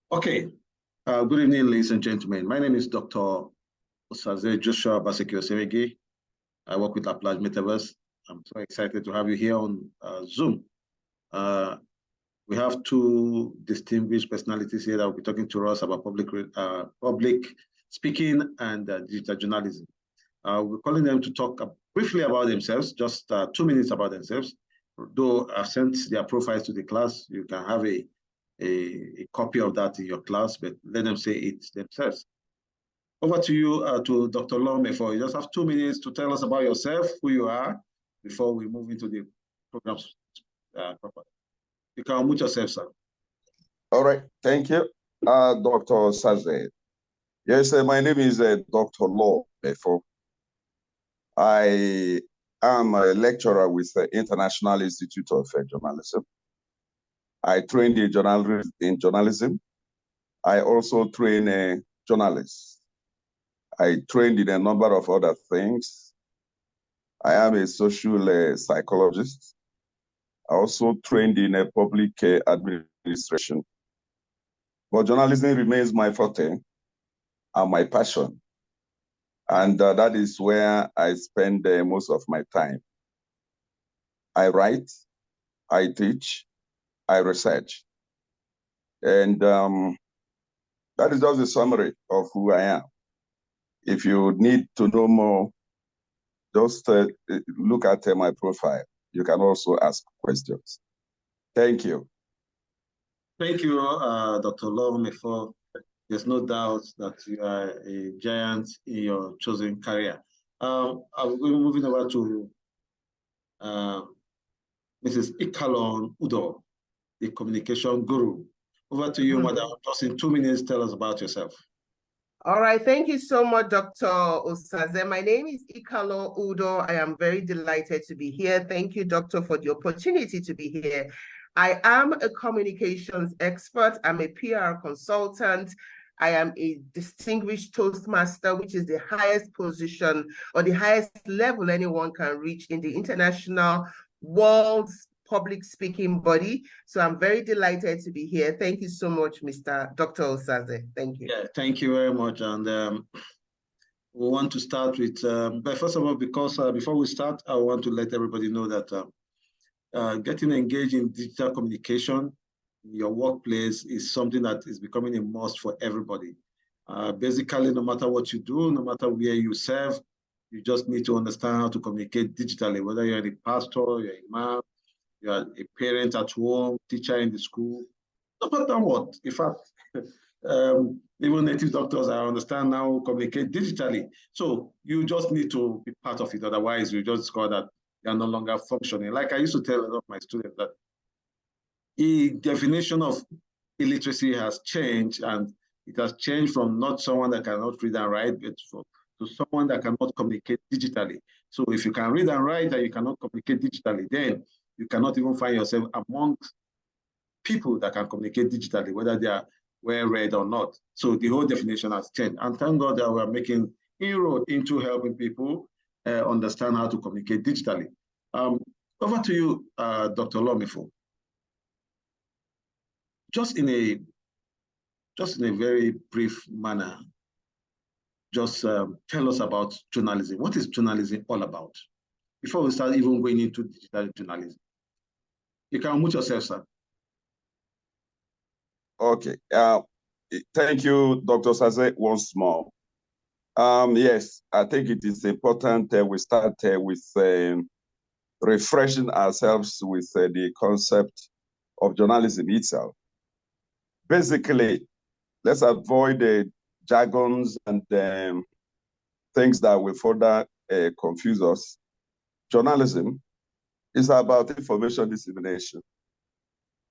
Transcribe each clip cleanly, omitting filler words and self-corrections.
Okay. Good evening, ladies and gentlemen. My name is Dr. Osaze Joshua Basekio-Seregi. I work with Applied Metaverse. I'm so excited to have you here on Zoom. We have two distinguished personalities here that will be talking to us about public speaking and digital journalism. We're calling them to talk briefly about themselves, just 2 minutes about themselves. Though I've sent their profiles to the class, you can have a copy of that in your class, but let them say it themselves. Over to you, to Dr. Lome-Efor. You just have 2 minutes to tell us about yourself, who you are, before we move into the programs properly. You can unmute yourself, sir. All right, thank you, Dr. Saze. Yes, my name is Dr. Lome-Efor. I am a lecturer with the International Institute of Journalism. I trained in journalism. I also train journalists. I trained in a number of other things. I am a social psychologist. I also trained in a public administration. But journalism remains my forte and my passion. And that is where I spend most of my time. I write, I teach, I research. And that is just a summary of who I am. If you need to know more, just look at my profile. You can also ask questions. Thank you. Thank you, Dr. Lome-Efor. There's no doubt that you are a giant in your chosen career. I'm moving over to Mrs. Ikalon Udo, the communication guru. Over to you, Madam. Just in 2 minutes, tell us about yourself. All right, thank you so much, Dr. Osaze. My name is Ikalon Udo. I am very delighted to be here. Thank you, Doctor, for the opportunity to be here. I am a communications expert. I'm a PR consultant. I am a distinguished Toastmaster, which is the highest position or the highest level anyone can reach in the international world's public speaking body. So I'm very delighted to be here. Thank you so much, Dr. Osaze. Thank you. Yeah, thank you very much. And we want to start with, but first of all, because before we start, I want to let everybody know that getting engaged in digital communication in your workplace is something that is becoming a must for everybody. Basically, no matter what you do, no matter where you serve, you just need to understand how to communicate digitally, whether you're a pastor, you're a imam, you are a parent at home, teacher in the school, no matter what. In fact, even native doctors, I understand now, communicate digitally. So you just need to be part of it. Otherwise, you just discover that you are no longer functioning. Like I used to tell a lot of my students that the definition of illiteracy has changed, and it has changed from not someone that cannot read and write, but to someone that cannot communicate digitally. So if you can read and write and you cannot communicate digitally, then you cannot even find yourself amongst people that can communicate digitally, whether they are well-read or not. So the whole definition has changed. And thank God that we're making inroad into helping people understand how to communicate digitally. Over to you, Dr. Lome-Efor. Just in a very brief manner, just tell us about journalism. What is journalism all about? Before we start even going into digital journalism. You can unmute yourself, sir. Okay. Thank you, Dr. Saze, once more. Yes, I think it is important we start with refreshing ourselves with the concept of journalism itself. Basically, let's avoid the jargons and things that will further confuse us. Journalism is about information dissemination.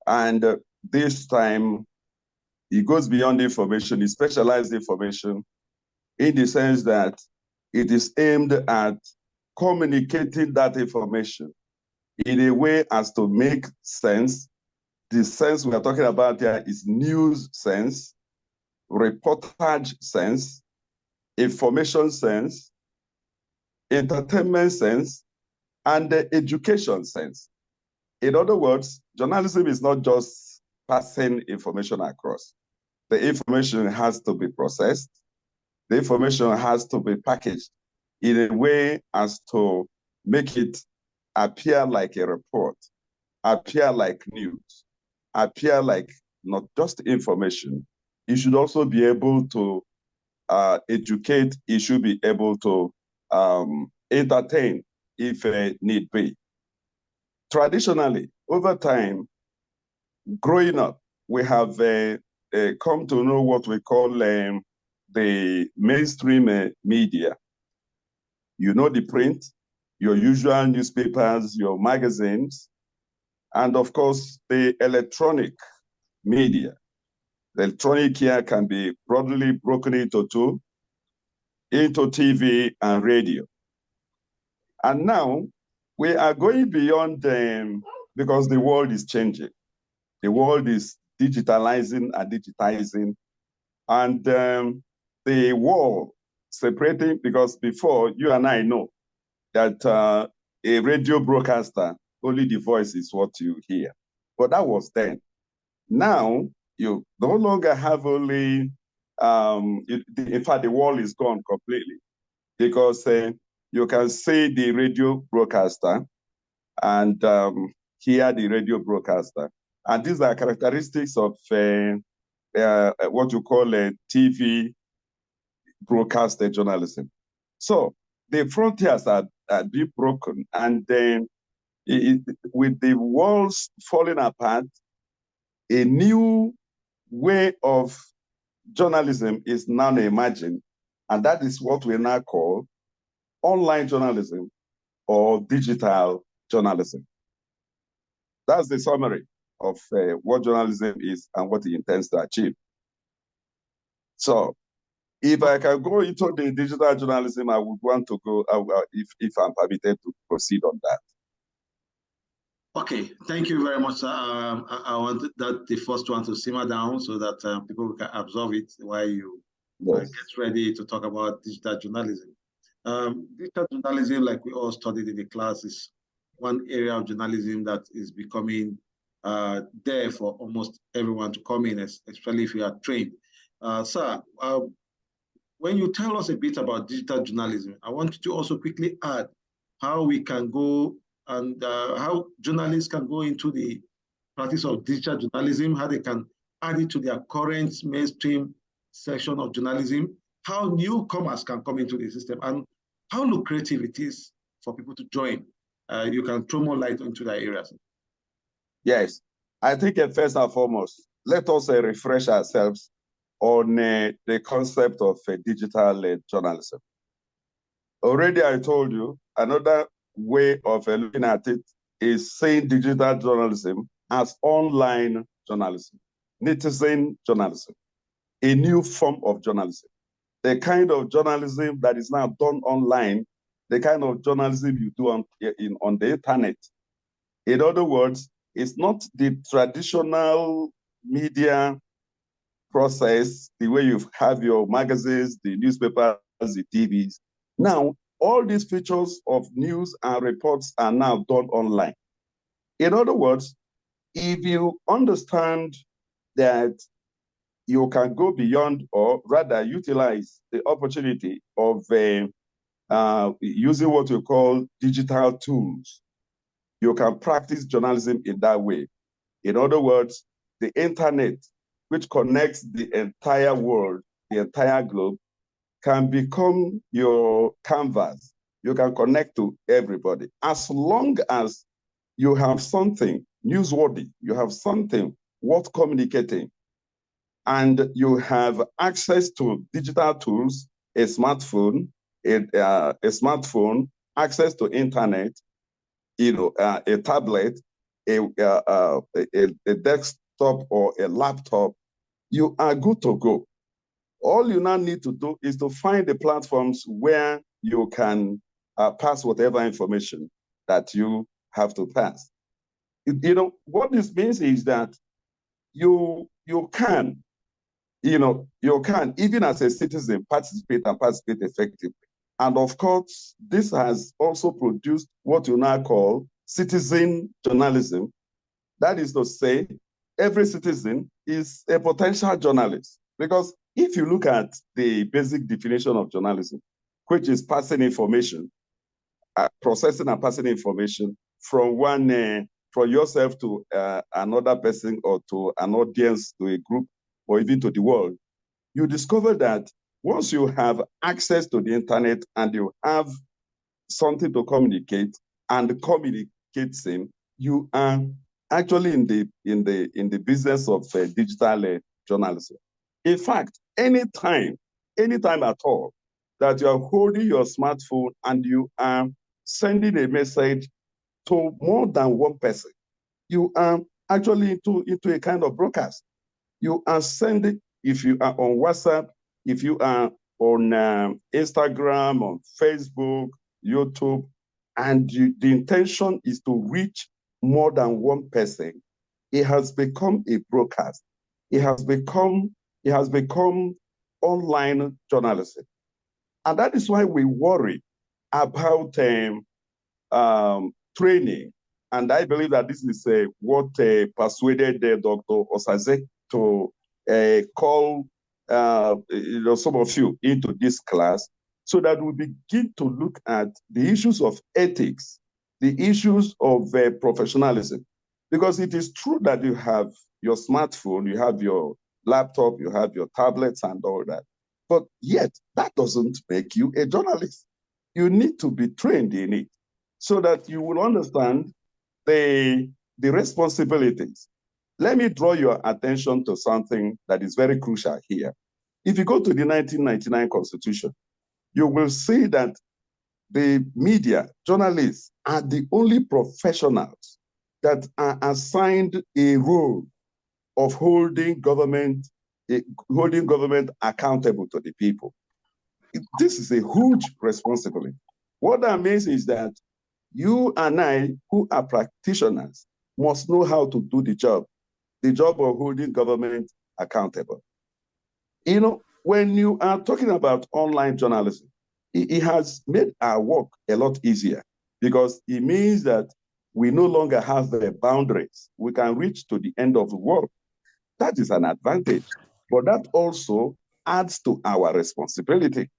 And this time, it goes beyond information, it's specialized information in the sense that it is aimed at communicating that information in a way as to make sense. The sense we are talking about here is news sense, reportage sense, information sense, entertainment sense, and the education sense. In other words, journalism is not just passing information across. the information has to be processed. The information has to be packaged in a way as to make it appear like a report, appear like news, appear like not just information. It should also be able to educate. It should be able to entertain if need be. Traditionally, over time, growing up, we have come to know what we call the mainstream media. You know, the print, your usual newspapers, your magazines, and of course, the electronic media. The electronic here can be broadly broken into two, into TV and radio. And now we are going beyond because the world is changing. The world is digitalizing and digitizing. And the wall separating, because before you and I know that a radio broadcaster, only the voice is what you hear. But that was then. Now, you no longer have only, in fact, the wall is gone completely, because you can see the radio broadcaster and hear the radio broadcaster. And these are characteristics of what you call a TV broadcast journalism. So the frontiers are being broken, and then with the walls falling apart, a new way of journalism is now emerging, and that is what we now call online journalism or digital journalism. That's the summary of what journalism is and what it intends to achieve. So if I can go into the digital journalism, I would want to go, if I'm permitted to proceed on that. Okay, thank you very much. I want that the first one to simmer down so that people can absorb it while you get ready to talk about digital journalism. Digital journalism, like we all studied in the class, is one area of journalism that is becoming there for almost everyone to come in, especially if you are trained. Sir, when you tell us a bit about digital journalism, I want you to also quickly add how we can go and how journalists can go into the practice of digital journalism, how they can add it to their current mainstream section of journalism, how newcomers can come into the system, and how lucrative it is for people to join. You can throw more light into that area. Yes, I think first and foremost, let us refresh ourselves on the concept of digital journalism. Already I told you, another way of looking at it is seeing digital journalism as online journalism, netizen journalism, a new form of journalism. The kind of journalism that is now done online, the kind of journalism you do on the internet. In other words, it's not the traditional media process, the way you have your magazines, the newspapers, the TVs. Now, all these features of news and reports are now done online. In other words, if you understand that you can go beyond, or rather utilize the opportunity of using what you call digital tools, you can practice journalism in that way. In other words, the internet, which connects the entire world, the entire globe, can become your canvas. You can connect to everybody. As long as you have something newsworthy, you have something worth communicating, and you have access to digital tools, a smartphone, access to internet, a tablet, a desktop or a laptop, you are good to go. All you now need to do is to find the platforms where you can pass whatever information that you have to pass. What this means is that you can, even as a citizen, participate effectively. And of course, this has also produced what you now call citizen journalism. That is to say, every citizen is a potential journalist. Because if you look at the basic definition of journalism, which is passing information, processing and passing information from from yourself to another person or to an audience, to a group, or even to the world, you discover that once you have access to the internet and you have something to communicate and communicating, you are actually in the business of digital journalism. In fact, anytime at all that you are holding your smartphone and you are sending a message to more than one person, you are actually into a kind of broadcast. You are sending, if you are on WhatsApp, if you are on Instagram, on Facebook, YouTube, and the intention is to reach more than one person, it has become a broadcast. It has become online journalism. And that is why we worry about training. And I believe that this is what persuaded Dr. Osaze to call some of you into this class, so that we begin to look at the issues of ethics, the issues of professionalism. Because it is true that you have your smartphone, you have your laptop, you have your tablets and all that. But yet, that doesn't make you a journalist. You need to be trained in it so that you will understand the responsibilities. Let me draw your attention to something that is very crucial here. If you go to the 1999 Constitution, you will see that the media, journalists, are the only professionals that are assigned a role of holding government accountable to the people. This is a huge responsibility. What that means is that you and I, who are practitioners, must know how to do the job of holding government accountable. You know, when you are talking about online journalism, it has made our work a lot easier, because it means that we no longer have the boundaries. We can reach to the end of the world. That is an advantage, but that also adds to our responsibility.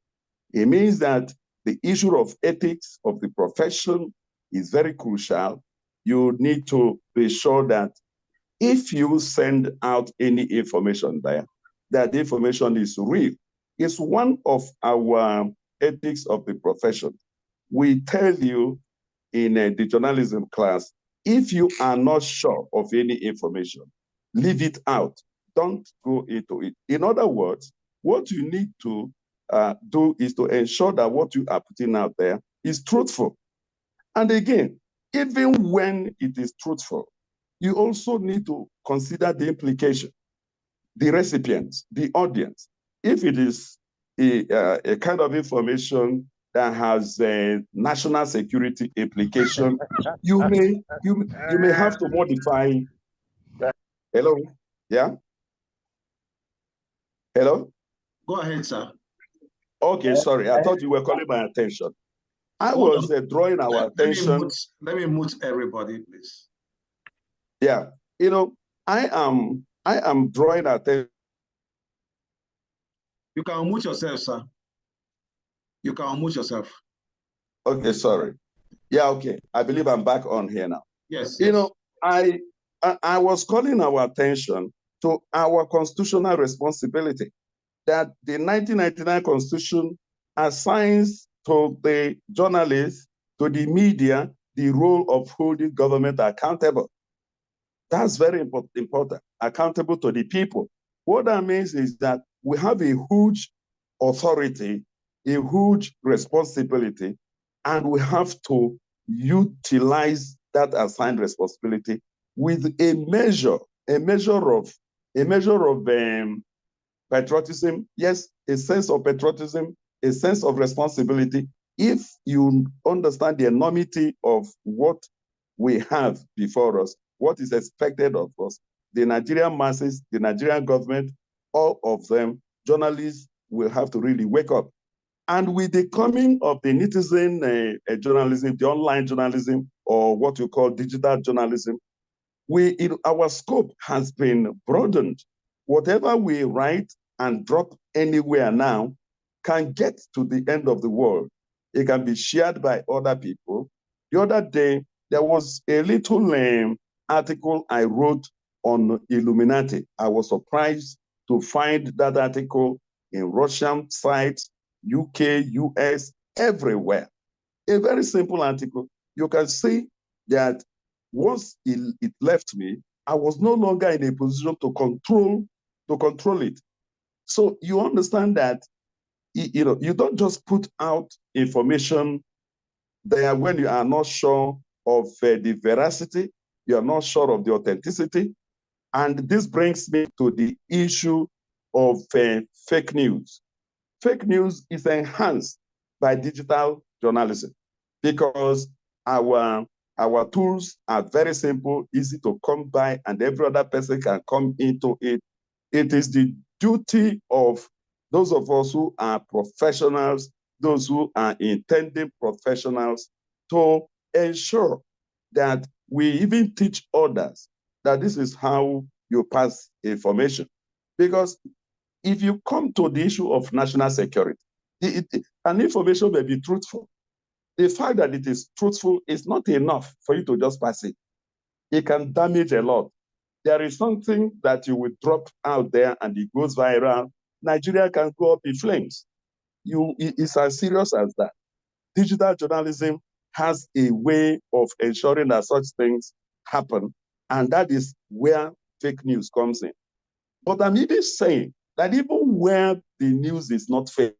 It means that the issue of ethics of the profession is very crucial. You need to be sure that if you send out any information there, that the information is real. It's one of our ethics of the profession. We tell you in the journalism class, if you are not sure of any information, leave it out. Don't go into it. In other words, what you need to do is to ensure that what you are putting out there is truthful. And again, even when it is truthful, you also need to consider the implication, the recipients, the audience. If it is a kind of information that has a national security implication, you may have to modify. Hello? Yeah? Hello? Go ahead, sir. Okay, sorry. I thought you were calling my attention. I was drawing our attention. Let me mute everybody, please. Yeah, you know, I am drawing attention. You can unmute yourself, sir. You can unmute yourself. Okay, sorry. Yeah, okay. I believe I'm back on here now. Yes. You know, I was calling our attention to our constitutional responsibility that the 1999 Constitution assigns to the journalists, to the media, the role of holding government accountable. That's very important, accountable to the people. What that means is that we have a huge authority, a huge responsibility, and we have to utilize that assigned responsibility with a measure of patriotism. Yes, a sense of patriotism, a sense of responsibility. If you understand the enormity of what we have before us, what is expected of us, the Nigerian masses, the Nigerian government, all of them, journalists will have to really wake up. And with the coming of the netizen journalism, the online journalism, or what you call digital journalism, our scope has been broadened. whatever we write and drop anywhere now can get to the end of the world. It can be shared by other people. The other day, there was a little article I wrote on Illuminati. I was surprised to find that article in Russian sites, UK, US, everywhere. A very simple article. You can see that once it left me, I was no longer in a position to control it. So you understand that you don't just put out information there when you are not sure of the veracity, you are not sure of the authenticity. And this brings me to the issue of fake news. Fake news is enhanced by digital journalism because our tools are very simple, easy to come by, and every other person can come into it. It is the duty of those of us who are professionals, those who are intending professionals, to ensure that we even teach others that this is how you pass information. Because if you come to the issue of national security, an information may be truthful. The fact that it is truthful is not enough for you to just pass it. It can damage a lot. There is something that you will drop out there and it goes viral. Nigeria can go up in flames. It's as serious as that. Digital journalism has a way of ensuring that such things happen, and that is where fake news comes in. But I'm even saying that even where the news is not fake,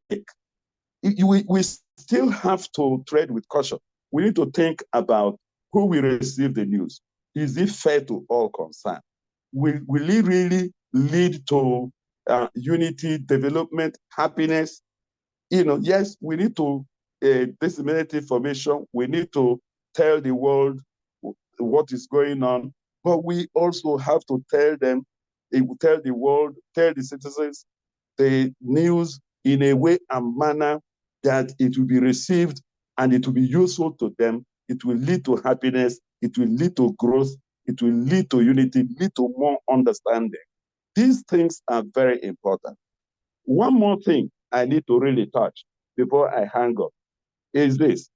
we still have to tread with caution. We need to think about who will receive the news. Is it fair to all concerned? Will it really lead to unity, development, happiness? Yes, we need to disseminate information. We need to tell the world what is going on, but we also have to tell the world, tell the citizens the news in a way and manner that it will be received and it will be useful to them. It will lead to happiness. It will lead to growth. It will lead to unity, lead to more understanding. These things are very important. One more thing I need to really touch before I hang up is this.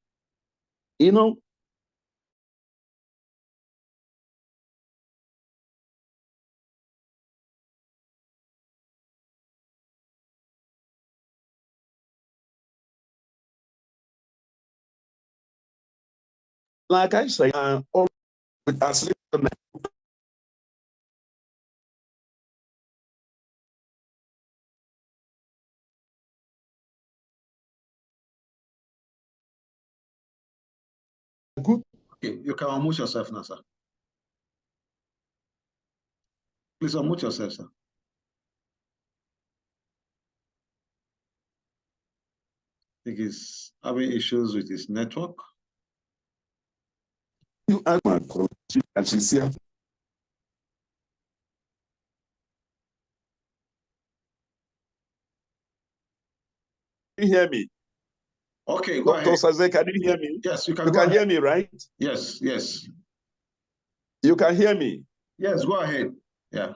Like I say, all with us. Good. Okay, you can unmute yourself now, sir. Please unmute yourself, sir. I think he's having issues with his network. You ask my colleague, and she's here. Can you hear me? Okay, go ahead. Dr. Osaze, can you hear me? Yes, you can. You can hear me, right? Yes, yes. You can hear me? Yes, go ahead. Yeah.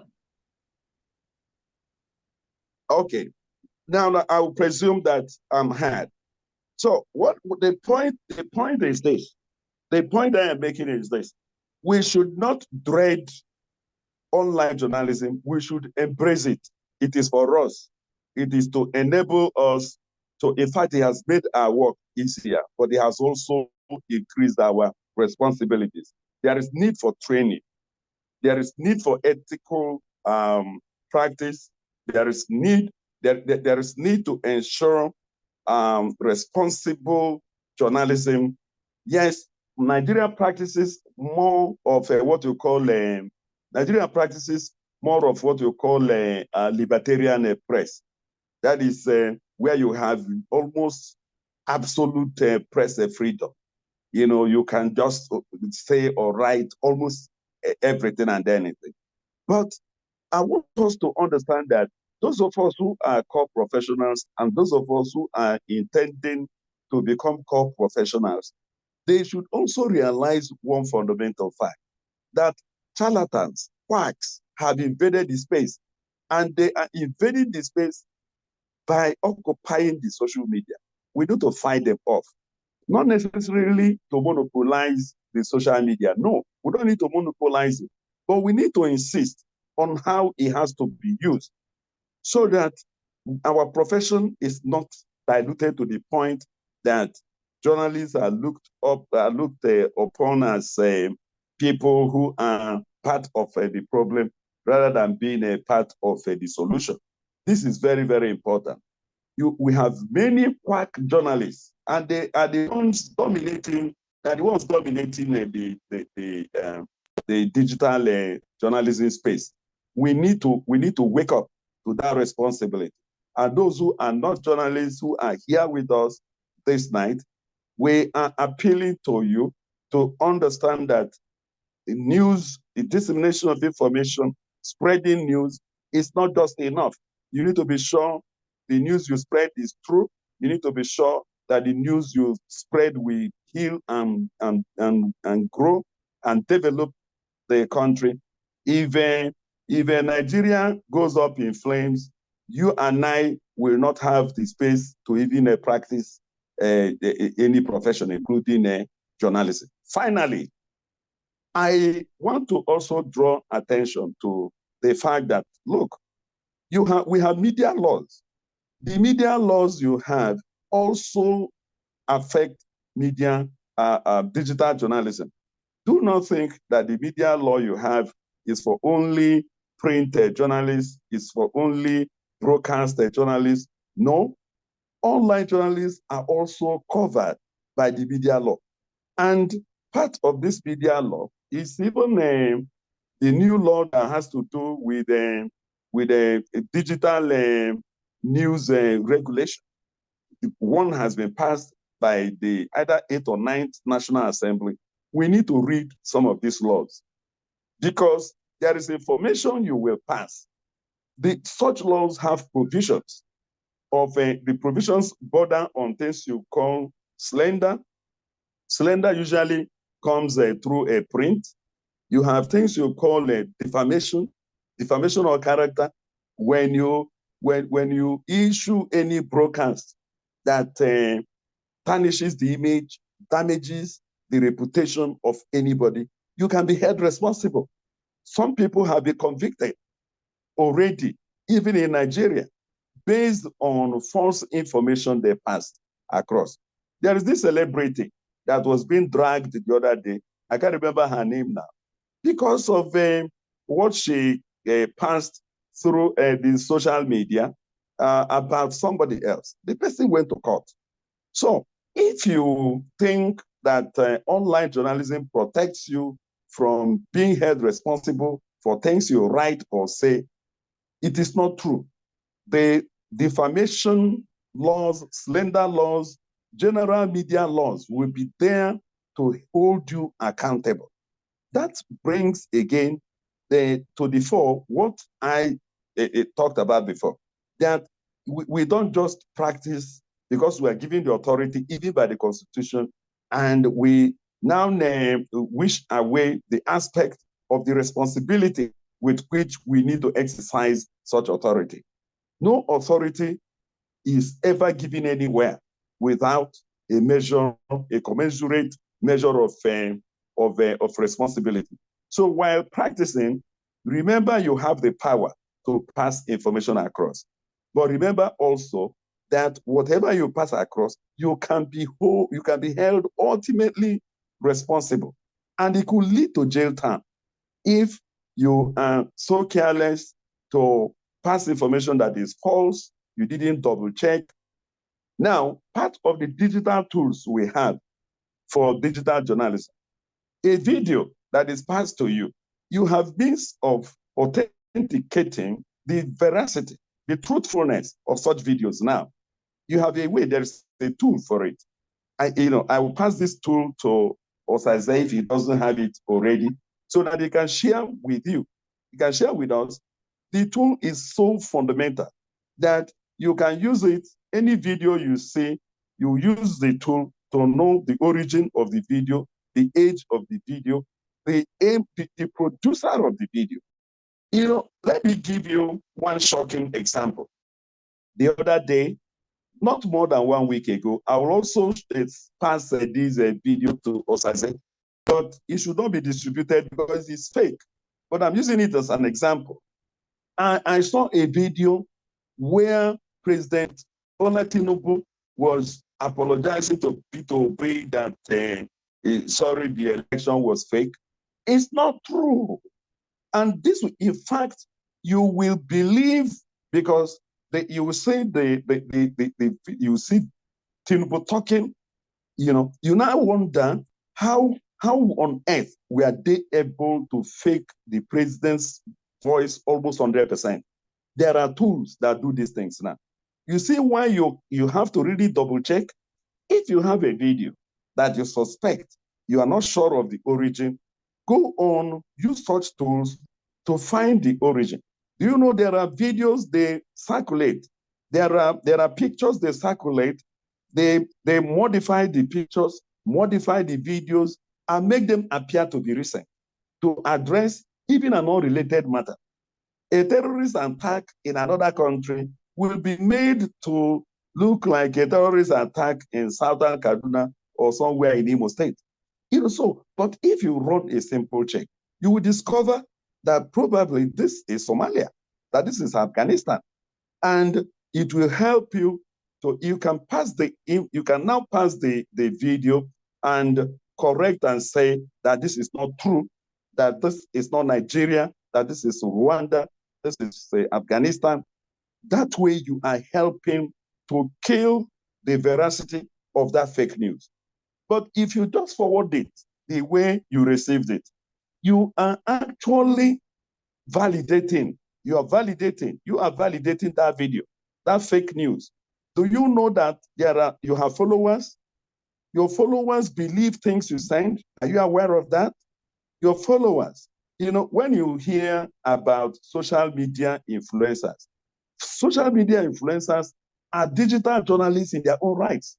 Okay. Now I will presume that I'm heard. So what the point is this. The point I am making is this. We should not dread online journalism. We should embrace it. It is for us. It is to enable us to, in fact, it has made our work easier, but it has also increased our responsibilities. There is need for training. There is need for ethical practice. There is need to ensure responsible journalism. Yes, Nigeria practices more of what you call libertarian press. That is where you have almost absolute press freedom. You can just say or write almost everything and anything. But I want us to understand that those of us who are core professionals and those of us who are intending to become core professionals, they should also realize one fundamental fact, that charlatans, quacks, have invaded the space. and they are invading the space by occupying the social media. We need to fight them off. Not necessarily to monopolize the social media. No, we don't need to monopolize it. But we need to insist on how it has to be used so that our profession is not diluted to the point that journalists are looked upon as people who are part of the problem rather than being a part of the solution. This is very, very important. We have many quack journalists, and they are the ones dominating. The digital journalism space. We need to wake up to that responsibility. And those who are not journalists who are here with us this night, we are appealing to you to understand that the news, the dissemination of information, spreading news is not just enough. You need to be sure the news you spread is true. You need to be sure that the news you spread will heal and grow and develop the country. If Nigeria goes up in flames, you and I will not have the space to even practice any profession, including journalism. Finally, I want to also draw attention to the fact that, look, we have media laws. The media laws you have also affect media, digital journalism. Do not think that the media law you have is for only print journalists, is for only broadcast journalists. No, online journalists are also covered by the media law. And part of this media law is even the new law that has to do with digital news regulation. One has been passed by the either 8th or 9th National Assembly. We need to read some of these laws because there is information you will pass. Such laws have provisions of the provisions border on things you call slander. Slander usually comes through a print. You have things you call defamation of character. When you issue any broadcast that tarnishes the image, damages the reputation of anybody, you can be held responsible. Some people have been convicted already, even in Nigeria, based on false information they passed across. There is this celebrity that was being dragged the other day. I can't remember her name now. Because of what she passed through the social media about somebody else. The person went to court. So if you think that online journalism protects you from being held responsible for things you write or say, it is not true. The defamation laws, slander laws, general media laws will be there to hold you accountable. That brings again to the fore what I talked about before, that we don't just practice because we are given the authority even by the Constitution, and we now wish away the aspect of the responsibility with which we need to exercise such authority. No authority is ever given anywhere without a measure, a commensurate measure of responsibility. So while practicing, remember you have the power to pass information across. But remember also that whatever you pass across, you can be held ultimately responsible. And it could lead to jail time if you are so careless to pass information that is false, you didn't double check. Now, part of the digital tools we have for digital journalism, a video that is passed to you, you have means of authenticating the veracity, the truthfulness of such videos now. You have a way, there's a tool for it. I will pass this tool to Osaze if he doesn't have it already, so that he can share with you. He can share with us. The tool is so fundamental that you can use it. Any video you see, you use the tool to know the origin of the video, the age of the video, the producer of the video. You know, let me give you one shocking example. The other day, not more than 1 week ago, I will also pass this video to Osaze, but it should not be distributed because it's fake. But I'm using it as an example. I saw a video where President Bola Tinubu was apologizing to Peter Obi that, sorry, the election was fake. It's not true. And this, in fact, you will believe because you will see you see Tinubu talking. You know, you now wonder how on earth were they able to fake the president's voice almost 100%. There are tools that do these things now. You see why you have to really double check. If you have a video that you suspect you are not sure of the origin, go on, use such tools to find the origin. Do you know there are videos they circulate? There are pictures they circulate. They modify the pictures, modify the videos, and make them appear to be recent to address even an unrelated matter. A terrorist attack in another country will be made to look like a terrorist attack in southern Kaduna or somewhere in Imo State. You know, so, but if you run a simple check, you will discover that probably this is Somalia, that this is Afghanistan. And it will help you to, you can now pass the video and correct and say that this is not true, that this is not Nigeria, that this is Rwanda, this is Afghanistan. That way you are helping to kill the veracity of that fake news. But if you just forward it the way you received it, you are actually validating. You are validating that video, that fake news. Do you know that you have followers? Your followers believe things you send. Are you aware of that? Your followers, you know, when you hear about social media influencers are digital journalists in their own rights.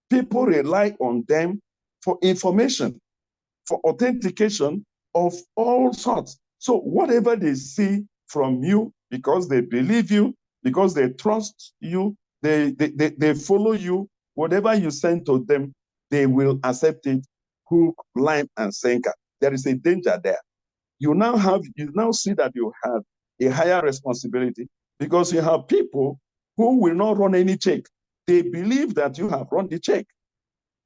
People rely on them for information, for authentication of all sorts. So whatever they see from you, because they believe you, because they trust you, they follow you, whatever you send to them, they will accept it hook, line, and sinker. There is a danger there. You now see that you have a higher responsibility because you have people who will not run any check. They believe that you have run the check.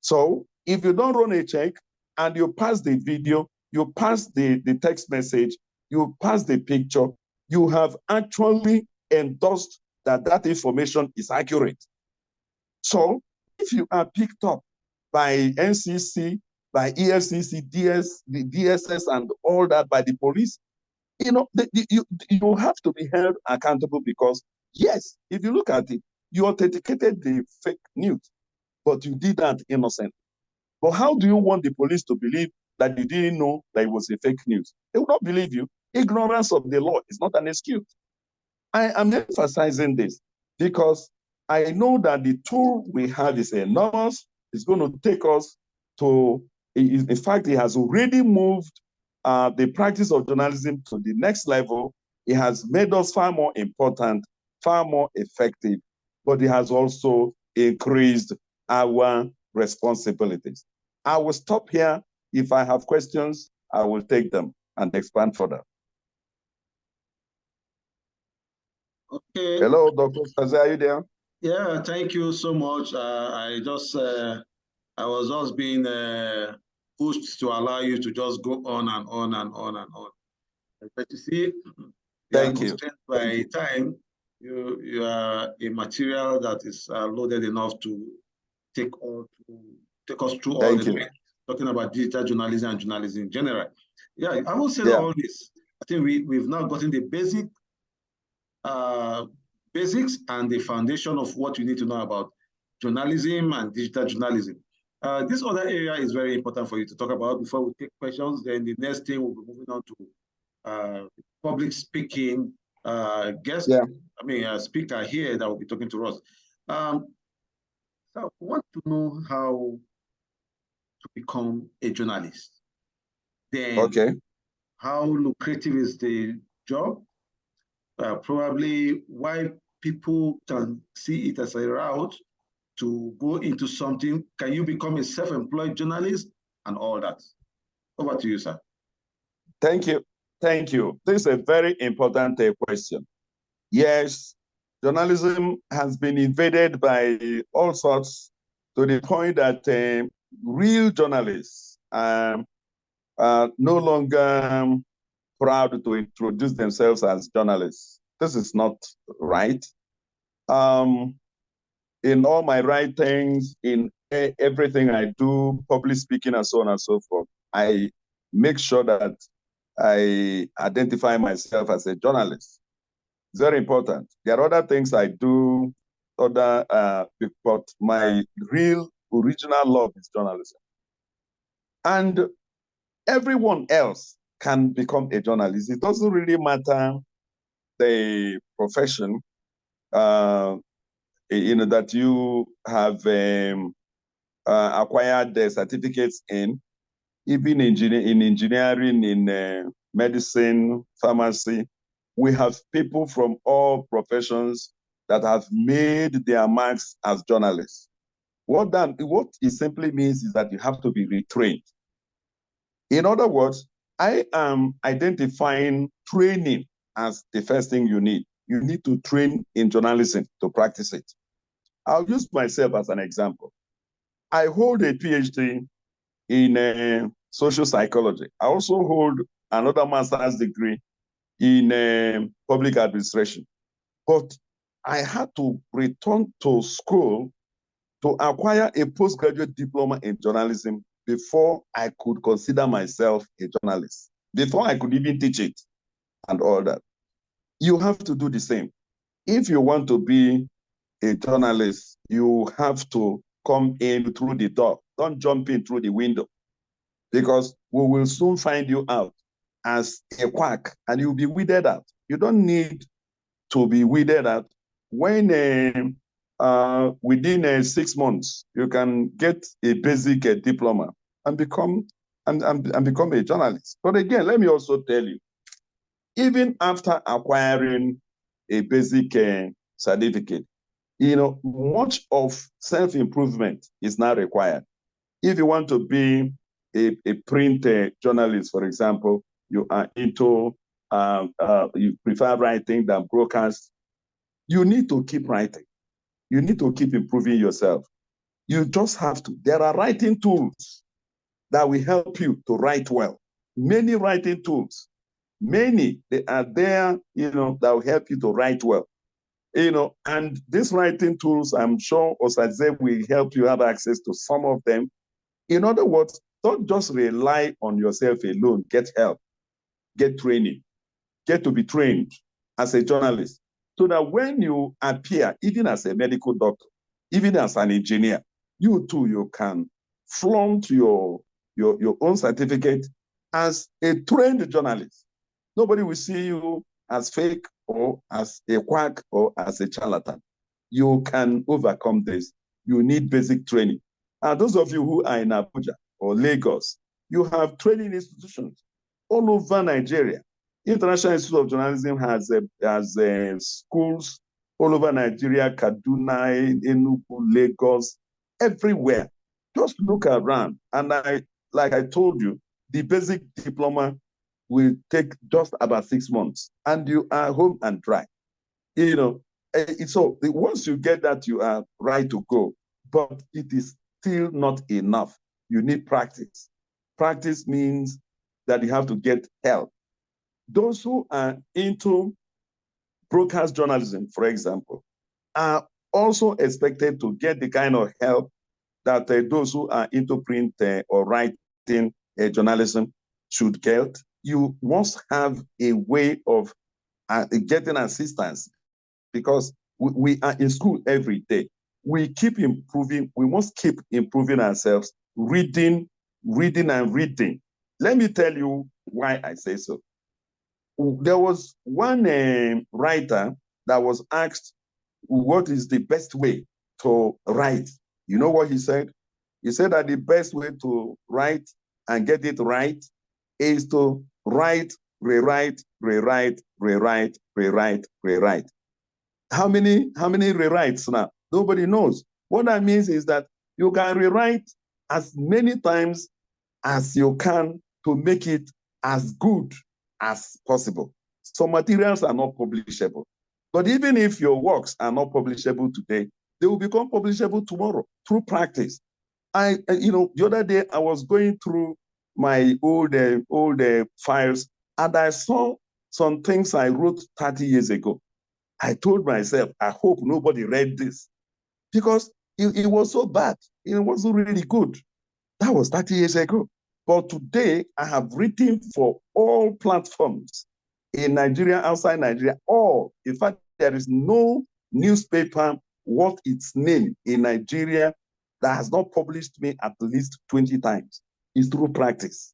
So if you don't run a check and you pass the video, you pass the text message, you pass the picture, you have actually endorsed that information is accurate. So if you are picked up by NCC, by EFCC, the DSS, and all that, by the police, you know, you have to be held accountable because, yes, if you look at it, you authenticated the fake news, but you did that innocently. But how do you want the police to believe that you didn't know that it was a fake news? They will not believe you. Ignorance of the law is not an excuse. I am emphasizing this because I know that the tool we have is enormous. It's going to take us to, in fact, it has already moved the practice of journalism to the next level. It has made us far more important, far more effective, but it has also increased our responsibilities. I will stop here. If I have questions, I will take them and expand further. Okay. Hello, Dr. Osaze, are you there? Yeah, thank you so much. I was just being pushed to allow you to just go on and on and on and on. But you see, thank you. By time, you are a material that is loaded enough to take us through all the things, talking about digital journalism and journalism in general. Yeah, I will say all this. I think we've now gotten the basics and the foundation of what you need to know about journalism and digital journalism. This other area is very important for you to talk about before we take questions. Then the next thing we'll be moving on to public speaking guest. Yeah. I mean, a speaker here that will be talking to us. So I want to know how to become a journalist. Then, how lucrative is the job? probably why people can see it as a route to go into something. Can you become a self-employed journalist and all that? Over to you, sir. Thank you. Thank you. This is a very important question. Yes, journalism has been invaded by all sorts to the point that real journalists are no longer proud to introduce themselves as journalists. This is not right. In all my writings, in everything I do, public speaking and so on and so forth, I make sure that I identify myself as a journalist. It's very important. There are other things I do, but my real original love is journalism. And everyone else can become a journalist. It doesn't really matter the profession, that you have acquired the certificates in, even in engineering, in medicine, pharmacy. We have people from all professions that have made their marks as journalists. What it simply means is that you have to be retrained. In other words, I am identifying training as the first thing you need. You need to train in journalism to practice it. I'll use myself as an example. I hold a PhD in social psychology. I also hold another master's degree in public administration. But I had to return to school to acquire a postgraduate diploma in journalism before I could consider myself a journalist, before I could even teach it and all that. You have to do the same. If you want to be a journalist, you have to come in through the door. Don't jump in through the window, because we will soon find you out as a quack and you'll be weeded out. You don't need to be weeded out. When within 6 months, you can get a basic diploma and become a journalist. But again, let me also tell you, even after acquiring a basic certificate, much of self-improvement is now required. If you want to be a print journalist, for example, you are into, you prefer writing than broadcast, you need to keep writing. You need to keep improving yourself. You just have to. There are writing tools that will help you to write well. Many writing tools, they are there, that will help you to write well. And these writing tools, I'm sure Osaze will help you have access to some of them. In other words, don't just rely on yourself alone. Get help, get training, get to be trained as a journalist, so that when you appear, even as a medical doctor, even as an engineer, you too, you can flaunt your own certificate as a trained journalist. Nobody will see you as fake or as a quack or as a charlatan. You can overcome this. You need basic training. And those of you who are in Abuja or Lagos, you have training institutions all over Nigeria. International Institute of Journalism has schools all over Nigeria, Kaduna, Enugu, Lagos, everywhere. Just look around. And like I told you, the basic diploma will take just about 6 months, and you are home and dry. So once you get that, you are right to go. But it is still not enough. You need practice. Practice means that you have to get help. Those who are into broadcast journalism, for example, are also expected to get the kind of help that those who are into print or writing journalism should get. You must have a way of getting assistance, because we are in school every day. We keep improving. We must keep improving ourselves, reading. Let me tell you why I say so. There was one writer that was asked, what is the best way to write? You know what he said? He said that the best way to write and get it right is to write rewrite, rewrite, rewrite, rewrite, rewrite. How many rewrites now? Nobody knows. What that means is that you can rewrite as many times as you can to make it as good as possible. Some materials are not publishable. But even if your works are not publishable today, they will become publishable tomorrow through practice. The other day I was going through my old files, and I saw some things I wrote 30 years ago. I told myself, I hope nobody read this, because it was so bad. It wasn't really good. That was 30 years ago. But today, I have written for all platforms in Nigeria, outside Nigeria, all. In fact, there is no newspaper worth its name in Nigeria that has not published me at least 20 times. It's through practice.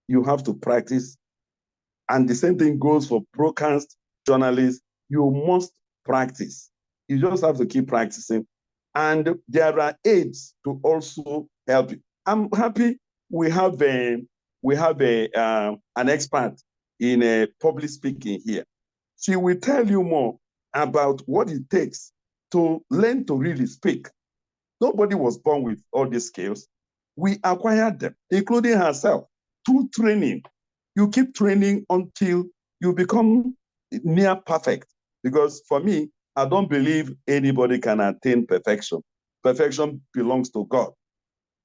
You have to practice. And the same thing goes for broadcast journalists. You must practice. You just have to keep practicing. And there are aids to also help you. I'm happy we have an expert in public speaking here. She will tell you more about what it takes to learn to really speak. Nobody was born with all these skills. We acquired them, including herself, through training. You keep training until you become near perfect. Because for me, I don't believe anybody can attain perfection. Perfection belongs to God.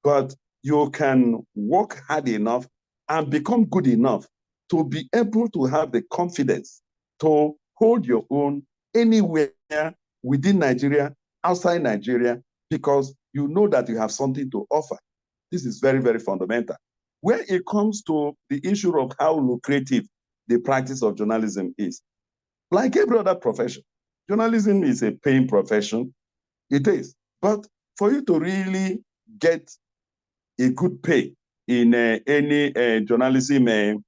But you can work hard enough and become good enough to be able to have the confidence to hold your own anywhere within Nigeria, outside Nigeria, because you know that you have something to offer. This is very, very fundamental. When it comes to the issue of how lucrative the practice of journalism is, like every other profession, journalism is a paying profession. It is. But for you to really get a good pay in any journalism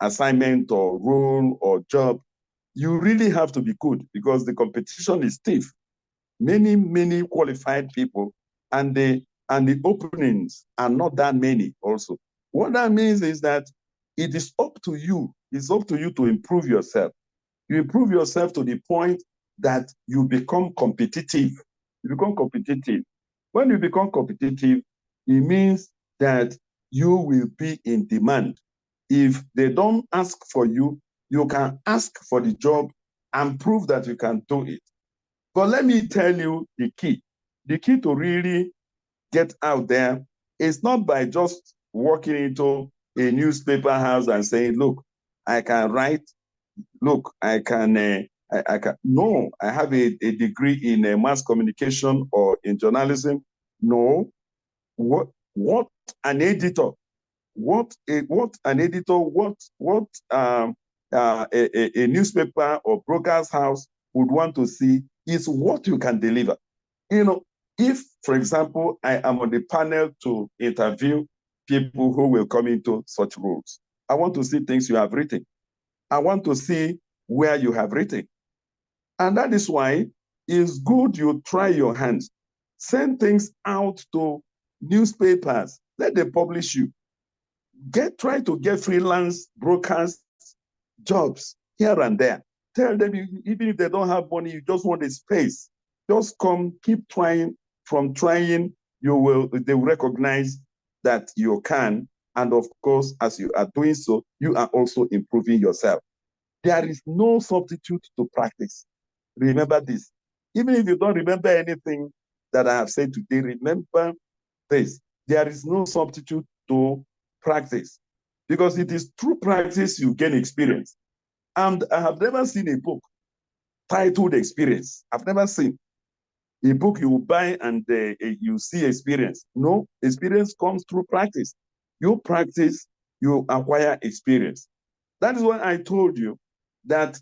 assignment or role or job, you really have to be good, because the competition is stiff. Many qualified people, and the openings are not that many also. What that means is that it is up to you. It's up to you to improve yourself. You improve yourself to the point that you become competitive. You become competitive. When you become competitive, it means that you will be in demand. If they don't ask for you, you can ask for the job and prove that you can do it. But let me tell you the key. The key to really get out there is not by just walking into a newspaper house and saying, look, I can write. Look, I can. No, I have a degree in mass communication or in journalism. No. What an editor, a newspaper or broadcast house would want to see is what you can deliver. If, for example, I am on the panel to interview people who will come into such roles, I want to see things you have written. I want to see where you have written. And that is why it's good you try your hands. Send things out to newspapers. Let them publish you. Try to get freelance broadcast jobs here and there. Tell them, even if they don't have money, you just want a space. Just come, keep trying. From trying, they will recognize that you can. And of course, as you are doing so, you are also improving yourself. There is no substitute to practice. Remember this. Even if you don't remember anything that I have said today, remember this. There is no substitute to practice, because it is through practice you gain experience. And I have never seen a book titled Experience. I've never seen a book you buy and you see experience. No, experience comes through practice. You practice, you acquire experience. That is why I told you that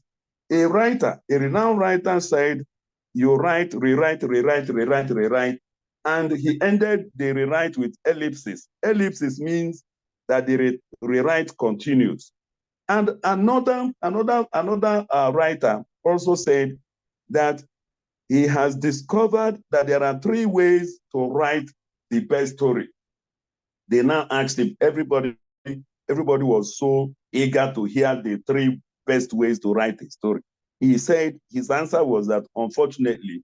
a renowned writer said, you write, rewrite, rewrite, rewrite, rewrite. And he ended the rewrite with ellipsis. Ellipsis means that the rewrite continues. And another writer also said that he has discovered that there are 3 ways to write the best story. They now asked him, everybody, everybody was so eager to hear the 3 best ways to write a story. He said his answer was that, unfortunately,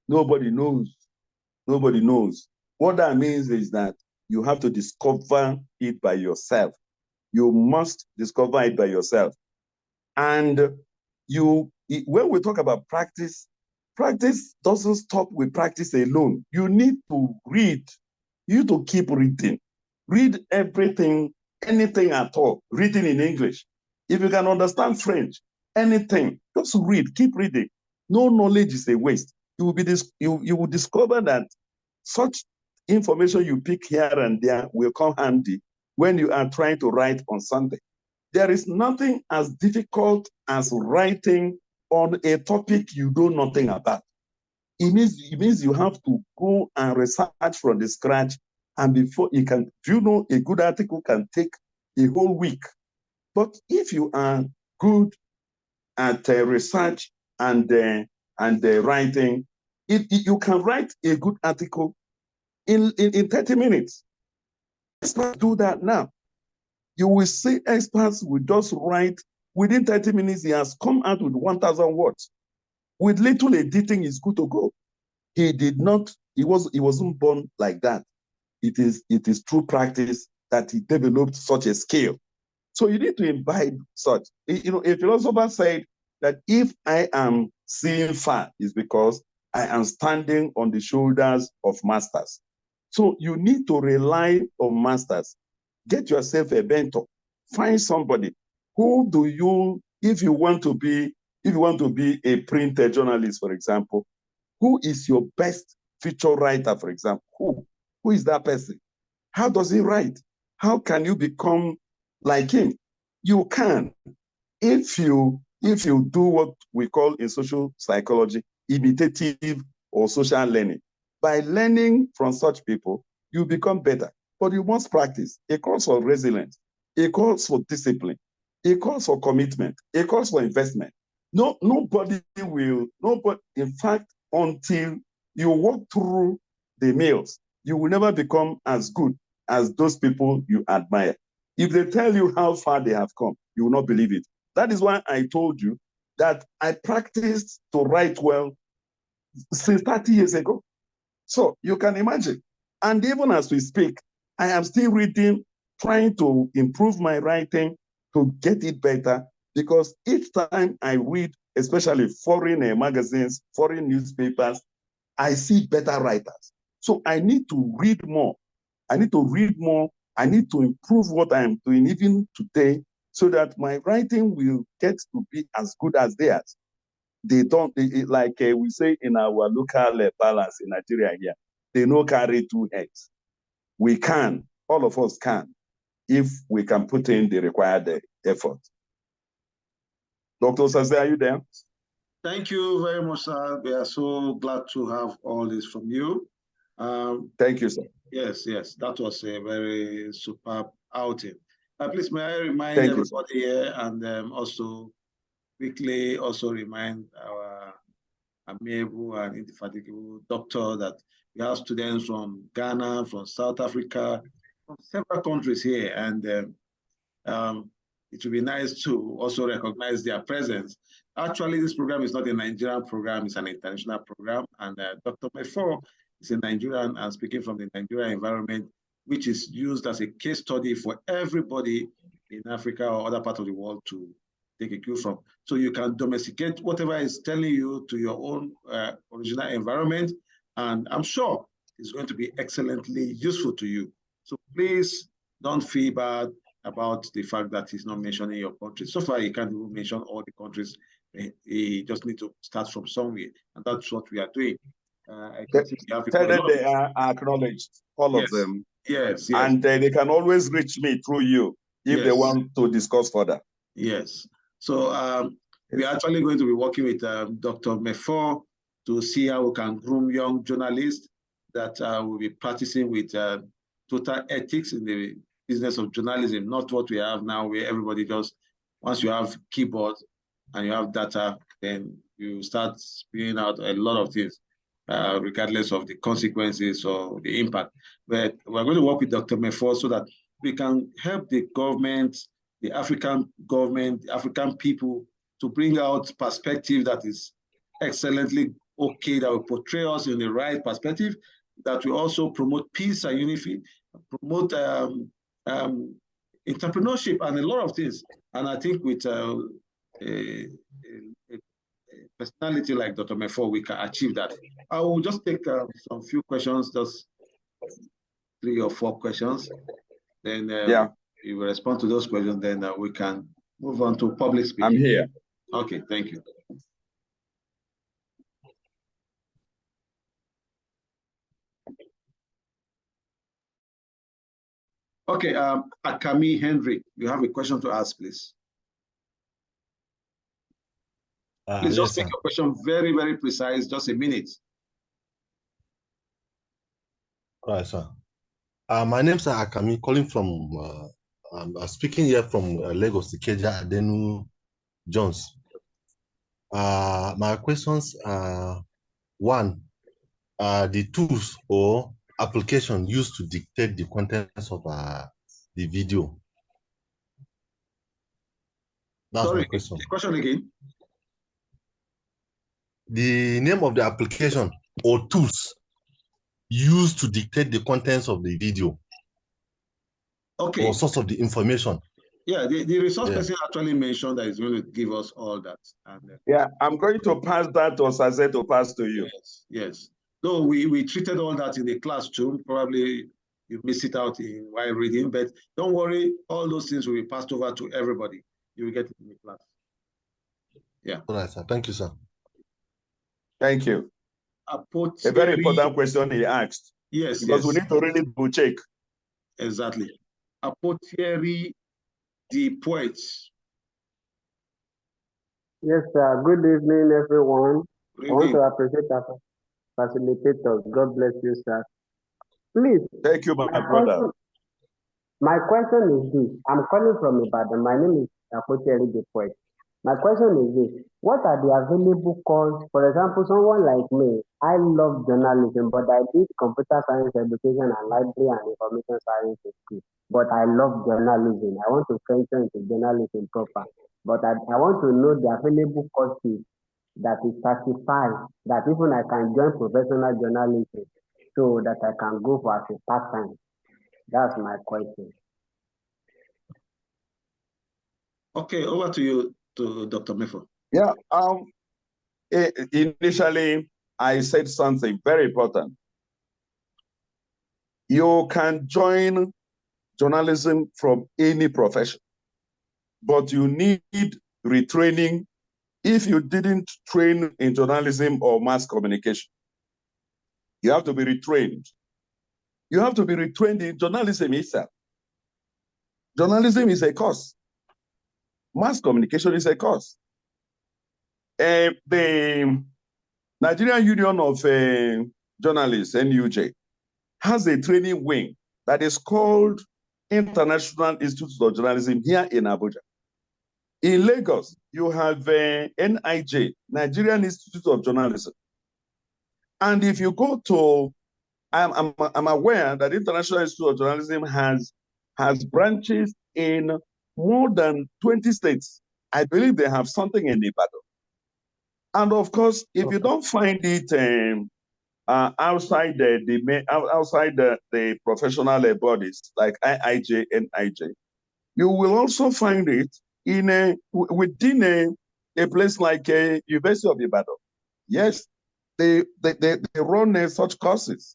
nobody knows. Nobody knows. What that means is that you have to discover it by yourself. You must discover it by yourself. And when we talk about practice, practice doesn't stop with practice alone. You need to read. You need to keep reading. Read everything, anything at all, written in English. If you can understand French, anything, just read, keep reading. No knowledge is a waste. You will discover that such information you pick here and there will come handy when you are trying to write on Sunday. There is nothing as difficult as writing on a topic you know nothing about. It means you have to go and research from the scratch, and before you can, a good article can take a whole week. But if you are good at research and writing, you can write a good article in 30 minutes. Experts do that now. You will see experts will just write, within 30 minutes, he has come out with 1,000 words. With little editing, is good to go. He wasn't born like that. It is through practice that he developed such a skill. So you need to imbibe such. A philosopher said that if I am seeing far, is because I am standing on the shoulders of masters. So you need to rely on masters. Get yourself a mentor. Find somebody. Who do you, if you want to be a print journalist, for example, who is your best feature writer, for example? Who is that person? How does he write? How can you become like him? You can, if you do what we call in social psychology, imitative or social learning. By learning from such people, you become better. But you must practice. It calls for resilience. It calls for discipline. It calls for commitment. It calls for investment. Nobody, in fact, until you walk through the mills, you will never become as good as those people you admire. If they tell you how far they have come, you will not believe it. That is why I told you that I practiced to write well since 30 years ago. So you can imagine. And even as we speak, I am still reading, trying to improve my writing to get it better, because each time I read, especially foreign magazines, foreign newspapers, I see better writers. So I need to read more. I need to improve what I am doing even today, so that my writing will get to be as good as theirs. Like we say in our local balance in Nigeria here, they no carry 2 heads. We can, all of us can, if we can put in the required effort. Dr. Osaze, are you there? Thank you very much, sir. We are so glad to have all this from you. Thank you, sir. Yes, that was a very superb outing. Please, may I remind everybody here, and also quickly remind our amiable and indefatigable doctor that we have students from Ghana, from South Africa, from several countries here, and it would be nice to also recognize their presence. Actually, this program is not a Nigerian program, it's an international program, and Dr. Mefo is a Nigerian and speaking from the Nigerian environment, which is used as a case study for everybody in Africa or other parts of the world to take a cue from. So you can domesticate whatever is telling you to your own original environment, and I'm sure it's going to be excellently useful to you. So please don't feel bad about the fact that he's not mentioning your country. So far, he can't even mention all the countries. He just needs to start from somewhere, and that's what we are doing. Tell them they are acknowledged, all of them. Yes. And they can always reach me through you if they want to discuss further. Yes. So we're actually going to be working with Dr. Mefo to see how we can groom young journalists that will be practicing with total ethics in the business of journalism, not what we have now, where everybody just, once you have keyboard and you have data, then you start spewing out a lot of things, regardless of the consequences or the impact. But we're going to work with Dr. Mefo so that we can help the government, the African government, the African people to bring out perspective that is excellently okay, that will portray us in the right perspective, that will also promote peace and unity, promote entrepreneurship and a lot of things. And I think with a personality like Dr. Mefo, we can achieve that. I will just take some few questions, just 3 or 4 questions. Then you will respond to those questions, then we can move on to public speaking. I'm here. Okay, thank you. Okay, Akami Henry, you have a question to ask, please. Please just take your question very, very precise, just a minute. All right, sir. My name is Akami, calling from, I'm speaking here from Lagos, Ikeja, Adenu Jones. My questions are, one, the tools or application used to dictate the contents of the video. That's Sorry, my question. the question again. The name of the application or tools used to dictate the contents of the video. Okay. Or source of the information. Yeah, the resource person actually mentioned that he's going to give us all that. And, yeah, I'm going to pass that to Osaze to pass to you. Yes, yes. So we treated all that in the class too. Probably you missed it out while reading, but don't worry, all those things will be passed over to everybody. You will get it in the class. Yeah. All right, sir. Thank you, sir. A very important question he asked. Yes, because we need to really do check. Exactly. Apotheri the poet. Yes, sir. Good evening, everyone. Good evening. I want to appreciate our facilitators. God bless you, sir. Please. Thank you, my brother. My question is this. I'm calling from Ibadan. My name is Apotheri the poet. My question is this. What are the available courses? For example, someone like me, I love journalism, but I did computer science education and library and information science school. But I love journalism. I want to venture into journalism proper. But I want to know the available courses that is certified, that even I can join professional journalism so that I can go for as a part-time. That's my question. Okay, over to you, to Dr. Mefo. Yeah, initially I said something very important. You can join journalism from any profession, but you need retraining if you didn't train in journalism or mass communication. You have to be retrained. You have to be retrained in journalism itself. Journalism is a course. Mass communication is a course. The Nigerian Union of Journalists, NUJ, has a training wing that is called International Institute of Journalism here in Abuja. In Lagos, you have NIJ, Nigerian Institute of Journalism. And if you go to, I'm aware that International Institute of Journalism has branches in more than 20 states. I believe they have something in Ibadan. And of course, if you don't find it outside the professional bodies like IIJ and NIJ, you will also find it within a place like University of Ibadan. Yes, they run such courses,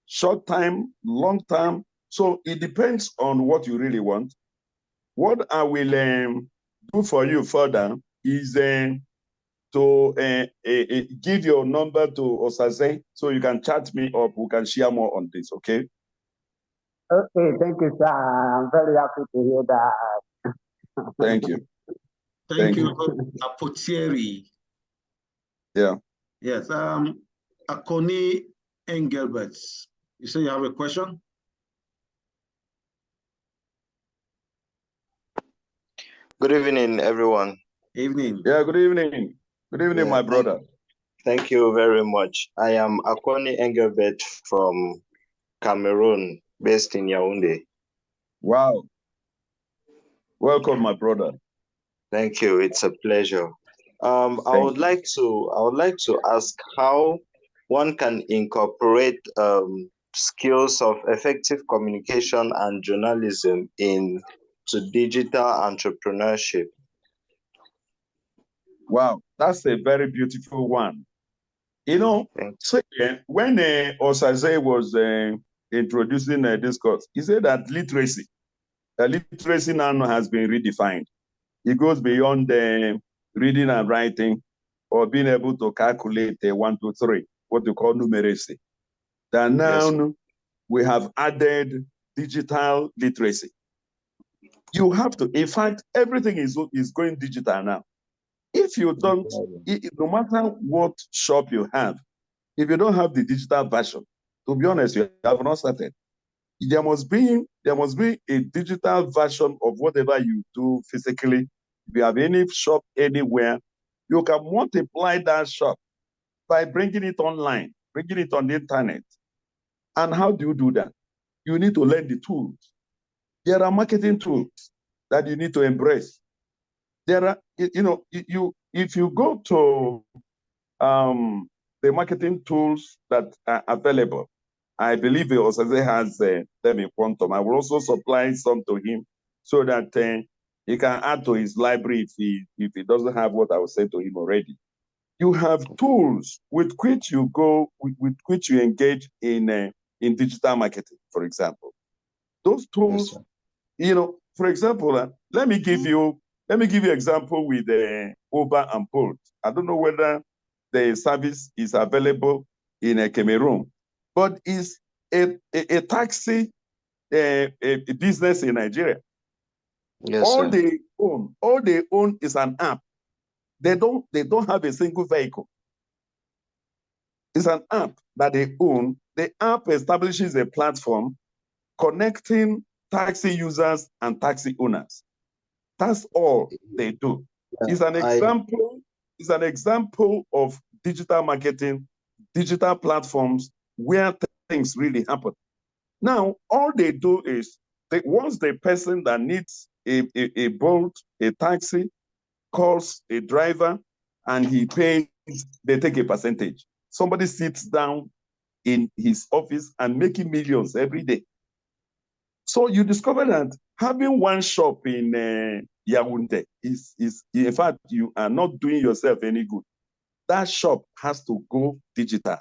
short time, long term. So it depends on what you really want. What I will do for you further is to give your number to Osaze so you can chat me up. We can share more on this, okay? Okay, thank you, sir. I'm very happy to hear that. Thank you. Thank you, Apotheri. Yeah. Yes. Akoni Engelbert, you say you have a question? Good evening, everyone. Evening. Yeah, good evening. Good evening, my brother. Thank you very much. I am Akoni Engelbert from Cameroon, based in Yaoundé. Wow. Welcome, my brother. Thank you. It's a pleasure. I would like to ask how one can incorporate skills of effective communication and journalism into digital entrepreneurship. Wow, that's a very beautiful one. You know, so, when Osaze was introducing this course, he said that literacy now has been redefined. It goes beyond reading and writing or being able to calculate 1, 2, 3, what you call numeracy. That now we have added digital literacy. You have to, in fact, everything is going digital now. If you don't, no matter what shop you have, if you don't have the digital version, to be honest, you have not started. There must be a digital version of whatever you do physically. If you have any shop anywhere, you can multiply that shop by bringing it online, bringing it on the internet. And how do you do that? You need to learn the tools. There are marketing tools that you need to embrace. There are, if you go to the marketing tools that are available, I believe Osaze has them in quantum. I will also supply some to him so that he can add to his library if he doesn't have what I will say to him already. You have tools with which you which you engage in digital marketing, for example. Those tools, for example, let me give you an example with Uber and Bolt. I don't know whether the service is available in Cameroon, but it's a taxi a business in Nigeria. Yes, all they own is an app. They don't have a single vehicle. It's an app that they own. The app establishes a platform connecting taxi users and taxi owners. That's all they do. It's an example. It's an example of digital marketing, digital platforms where things really happen. Now, all they do is once the person that needs a Bolt, a taxi, calls a driver and he pays, they take a percentage. Somebody sits down in his office and making millions every day. So you discover that having one shop in Yaoundé is in fact, you are not doing yourself any good. That shop has to go digital.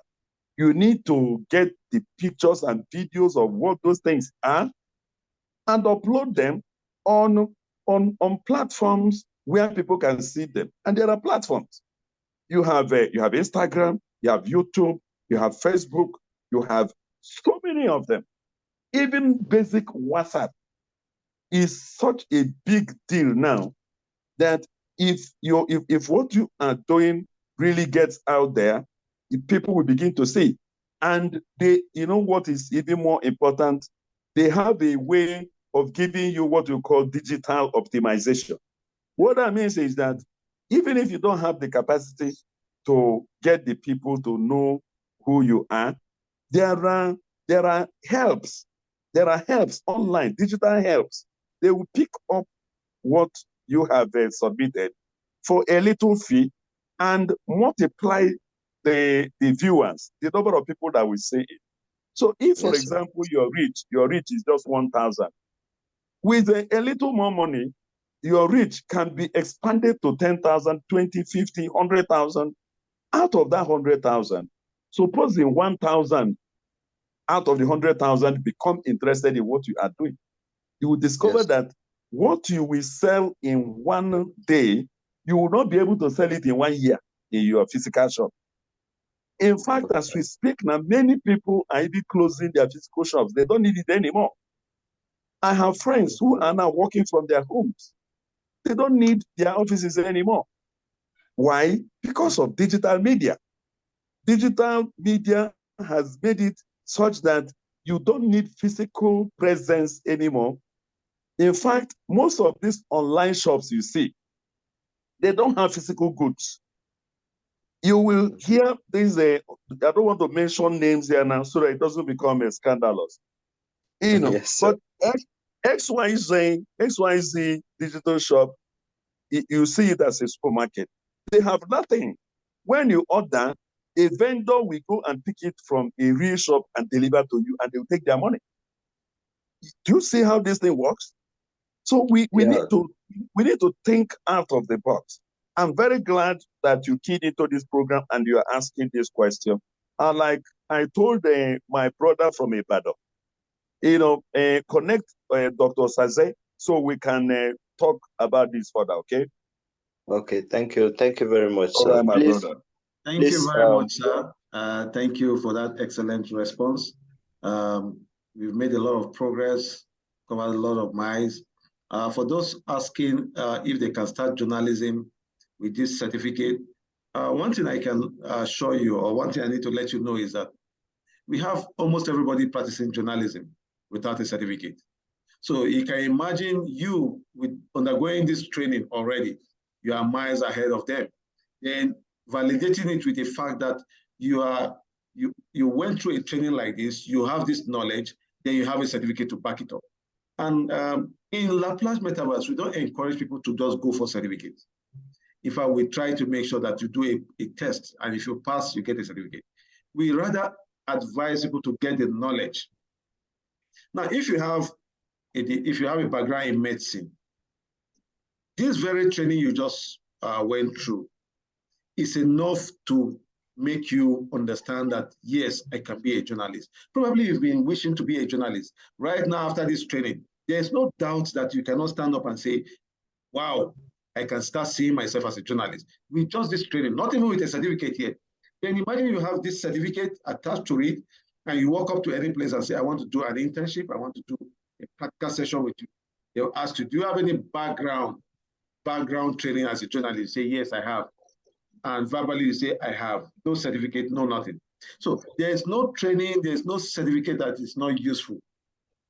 You need to get the pictures and videos of what those things are and upload them on platforms where people can see them. And there are platforms. You have Instagram, you have YouTube, you have Facebook, you have so many of them. Even basic WhatsApp is such a big deal now that if what you are doing really gets out there, people will begin to see. And what is even more important, they have a way of giving you what we call digital optimization. What that means is that even if you don't have the capacity to get the people to know who you are, there are helps. There are helps online, digital helps. They will pick up what you have submitted for a little fee and multiply the viewers, the number of people that will see it. So if, for example, your reach is just 1,000, with a little more money, your reach can be expanded to 10,000, 20, 50, 100,000. Out of that 100,000, supposing 1,000 out of the 100,000 become interested in what you are doing, you will discover that what you will sell in one day, you will not be able to sell it in 1 year in your physical shop. In fact, as we speak now, many people are even closing their physical shops. They don't need it anymore. I have friends who are now working from their homes. They don't need their offices anymore. Why? Because of digital media. Digital media has made it such that you don't need physical presence anymore. In fact, most of these online shops you see, they don't have physical goods. You will hear these, I don't want to mention names here now so that it doesn't become scandalous. But XYZ digital shop, you see it as a supermarket. They have nothing. When you order, a vendor will go and pick it from a real shop and deliver to you, and they'll take their money. Do you see how this thing works? So we need to think out of the box. I'm very glad that you keyed into this program and you are asking this question. Like I told my brother from Ibadan, connect Dr. Saze so we can talk about this further, okay? Okay, thank you. Thank you very much, sir. Right, my brother. Thank you very much, sir. Thank you for that excellent response. We've made a lot of progress, covered a lot of miles. For those asking if they can start journalism with this certificate, one thing I can assure you, or one thing I need to let you know is that we have almost everybody practicing journalism without a certificate. So you can imagine you with undergoing this training already, you are miles ahead of them. Then validating it with the fact that you went through a training like this, you have this knowledge, then you have a certificate to back it up. And in Laplace Metaverse, we don't encourage people to just go for certificates. In fact, we try to make sure that you do a test, and if you pass, you get a certificate. We rather advise people to get the knowledge. Now, if you have a background in medicine, this very training you just went through is enough to make you understand that, yes, I can be a journalist. Probably you've been wishing to be a journalist. Right now, after this training, there's no doubt that you cannot stand up and say, wow, I can start seeing myself as a journalist. With just this training, not even with a certificate yet. Then imagine you have this certificate attached to it, and you walk up to any place and say, I want to do an internship, I want to do a practical session with you. They'll ask you, do you have any background training as a journalist? You say, yes, I have. And verbally you say, I have. No certificate, no nothing. So there's no training, there's no certificate that is not useful.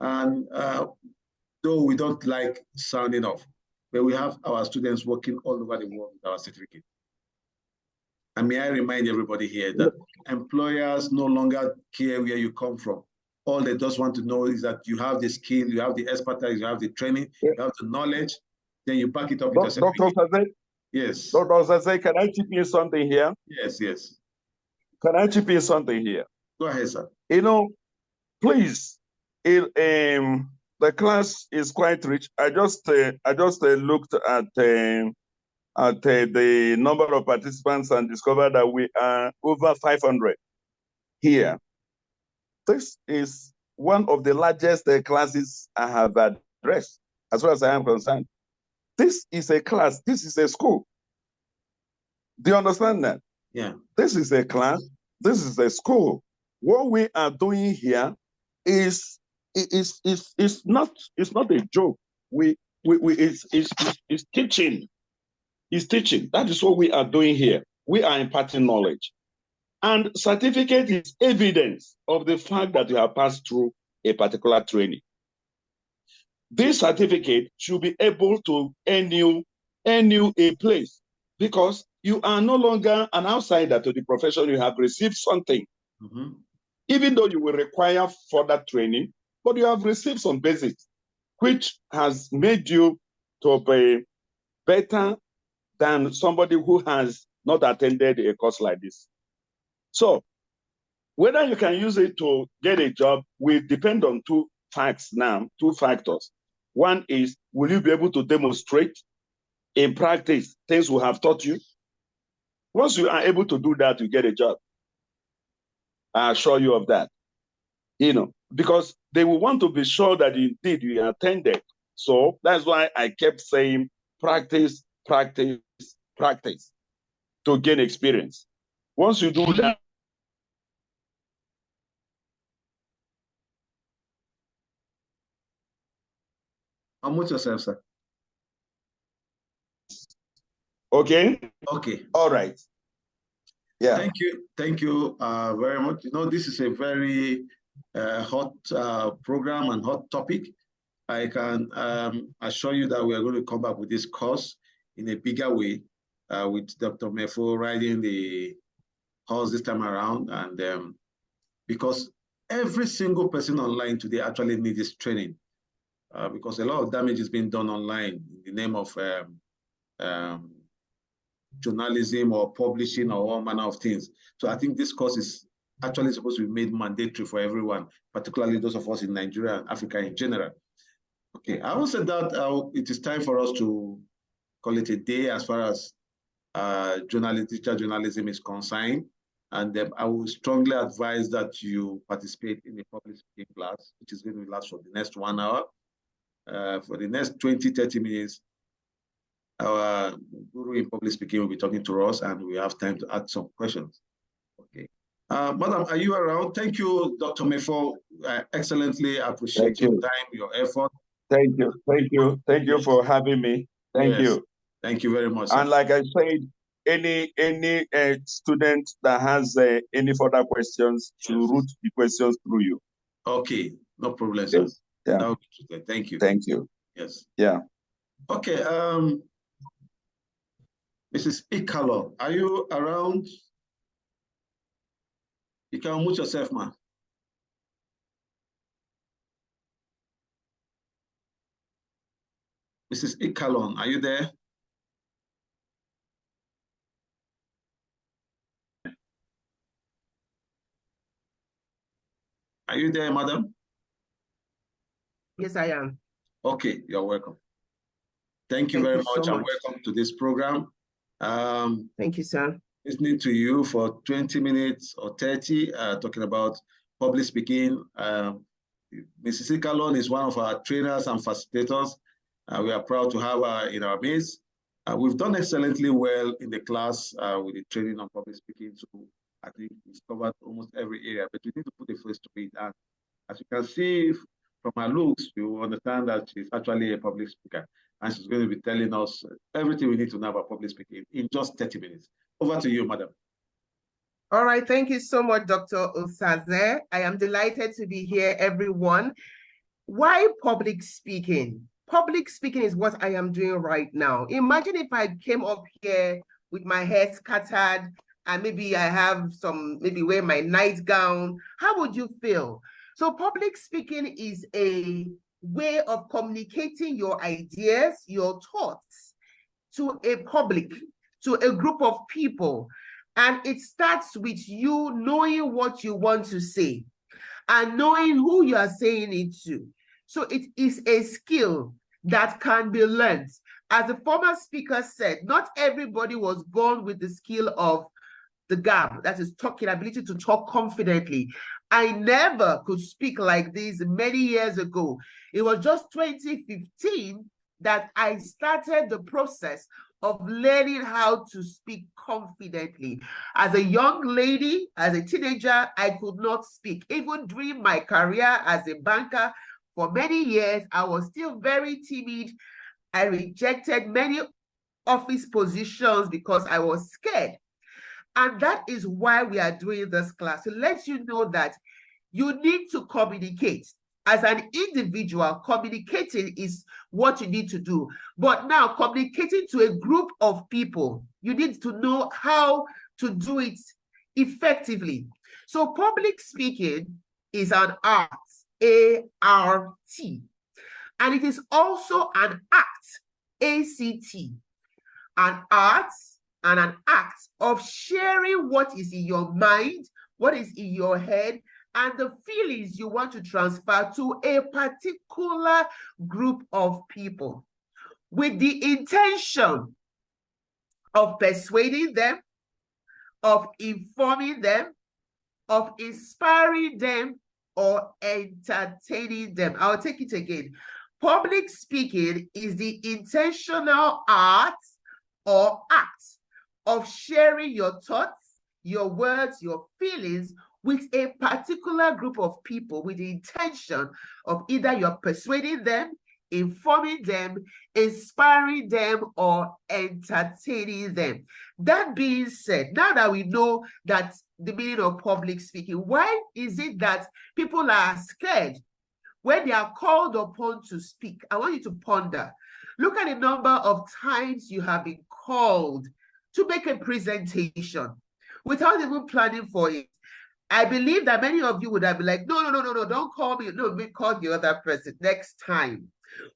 And though we don't like sounding off, but we have our students working all over the world with our certificate. And may I remind everybody here that employers no longer care where you come from. All they just want to know is that you have the skill, you have the expertise, you have the training, you have the knowledge, then you back it up with your certificate. Dr. Saze? Yes. Dr. Saze, can I chip in something here? Yes, yes. Can I chip in something here? Go ahead, sir. Please, the class is quite rich. I just looked at the number of participants and discovered that we are over 500 here. This is one of the largest classes I have addressed, as far as I am concerned. This is a class, this is a school. Do you understand that? Yeah. This is a class, this is a school. What we are doing here is not a joke. It's teaching. It's teaching. That is what we are doing here. We are imparting knowledge. And certificate is evidence of the fact that you have passed through a particular training. This certificate should be able to earn you a place, because you are no longer an outsider to the profession. You have received something. Mm-hmm. Even though you will require further training, but you have received some basics, which has made you to be better than somebody who has not attended a course like this. So whether you can use it to get a job will depend on two factors. One is, will you be able to demonstrate in practice things we have taught you? Once you are able to do that, you get a job. I assure you of that. Because they will want to be sure that indeed you attended. So that's why I kept saying practice, practice, practice to gain experience. Once you do that, unmute yourself, sir. Okay. Okay. All right. Yeah. Thank you very much. This is a very hot program and hot topic. I can assure you that we are going to come back with this course in a bigger way with Dr. Mefo riding the horse this time around. And because every single person online today actually needs this training. because a lot of damage is being done online in the name of journalism or publishing or all manner of things. So I think this course is actually supposed to be made mandatory for everyone, particularly those of us in Nigeria and Africa in general. Okay, I will say that it is time for us to call it a day as far as digital journalism is concerned. And I will strongly advise that you participate in the public speaking class, which is going to last for the next 1 hour. For the next 20, 30 minutes, our guru in public speaking will be talking to us, and we have time to ask some questions. Okay. Madam, are you around? Thank you, Dr. Mefo. Excellently appreciate your time, your effort. Thank you. Thank you. Thank you for having me. Thank you. Thank you very much, sir. And like I said, any student that has any further questions, to route the questions through you. Okay, no problem, sir. Yes. Yeah. Thank you. Thank you. Yes. Yeah. Okay. Mrs. Ikalo, are you around? You can unmute yourself, ma'am. Mrs. Ikalon, are you there? Are you there, madam? Yes, I am. Okay, you're welcome. Thank you very much, and welcome to this program. Thank you, sir. Listening to you for 20 minutes or 30, talking about public speaking. Mrs. Ikalon is one of our trainers and facilitators. We are proud to have her in our midst. We've done excellently well in the class with the training on public speaking. So I think we've covered almost every area, but we need to put a face to it. And as you can see from her looks, you understand that she's actually a public speaker. And she's going to be telling us everything we need to know about public speaking in just 30 minutes. Over to you, madam. All right, thank you so much, Dr. Osaze. I am delighted to be here, everyone. Why public speaking? Public speaking is what I am doing right now. Imagine if I came up here with my hair scattered and maybe I have wear my nightgown. How would you feel? So public speaking is a way of communicating your ideas, your thoughts to a public, to a group of people. And it starts with you knowing what you want to say and knowing who you are saying it to. So it is a skill that can be learned. As the former speaker said, not everybody was born with the skill of the gab, that is ability to talk confidently. I never could speak like this many years ago. It was just 2015 that I started the process of learning how to speak confidently. As a young lady, as a teenager, I could not speak. Even during my career as a banker, for many years, I was still very timid. I rejected many office positions because I was scared. And that is why we are doing this class, to let you know that you need to communicate. As an individual, communicating is what you need to do. But now, communicating to a group of people, you need to know how to do it effectively. So public speaking is an art, A-R-T. And it is also an act, A-C-T. An art and an act of sharing what is in your mind, what is in your head, and the feelings you want to transfer to a particular group of people with the intention of persuading them, of informing them, of inspiring them, or entertaining them. I'll take it again. Public speaking is the intentional art or act of sharing your thoughts, your words, your feelings with a particular group of people with the intention of either you're persuading them, informing them, inspiring them, or entertaining them. That being said, now that we know that the meaning of public speaking, why is it that people are scared when they are called upon to speak? I want you to ponder. Look at the number of times you have been called to make a presentation without even planning for it. I believe that many of you would have been like, no, don't call me. No, we call the other person next time.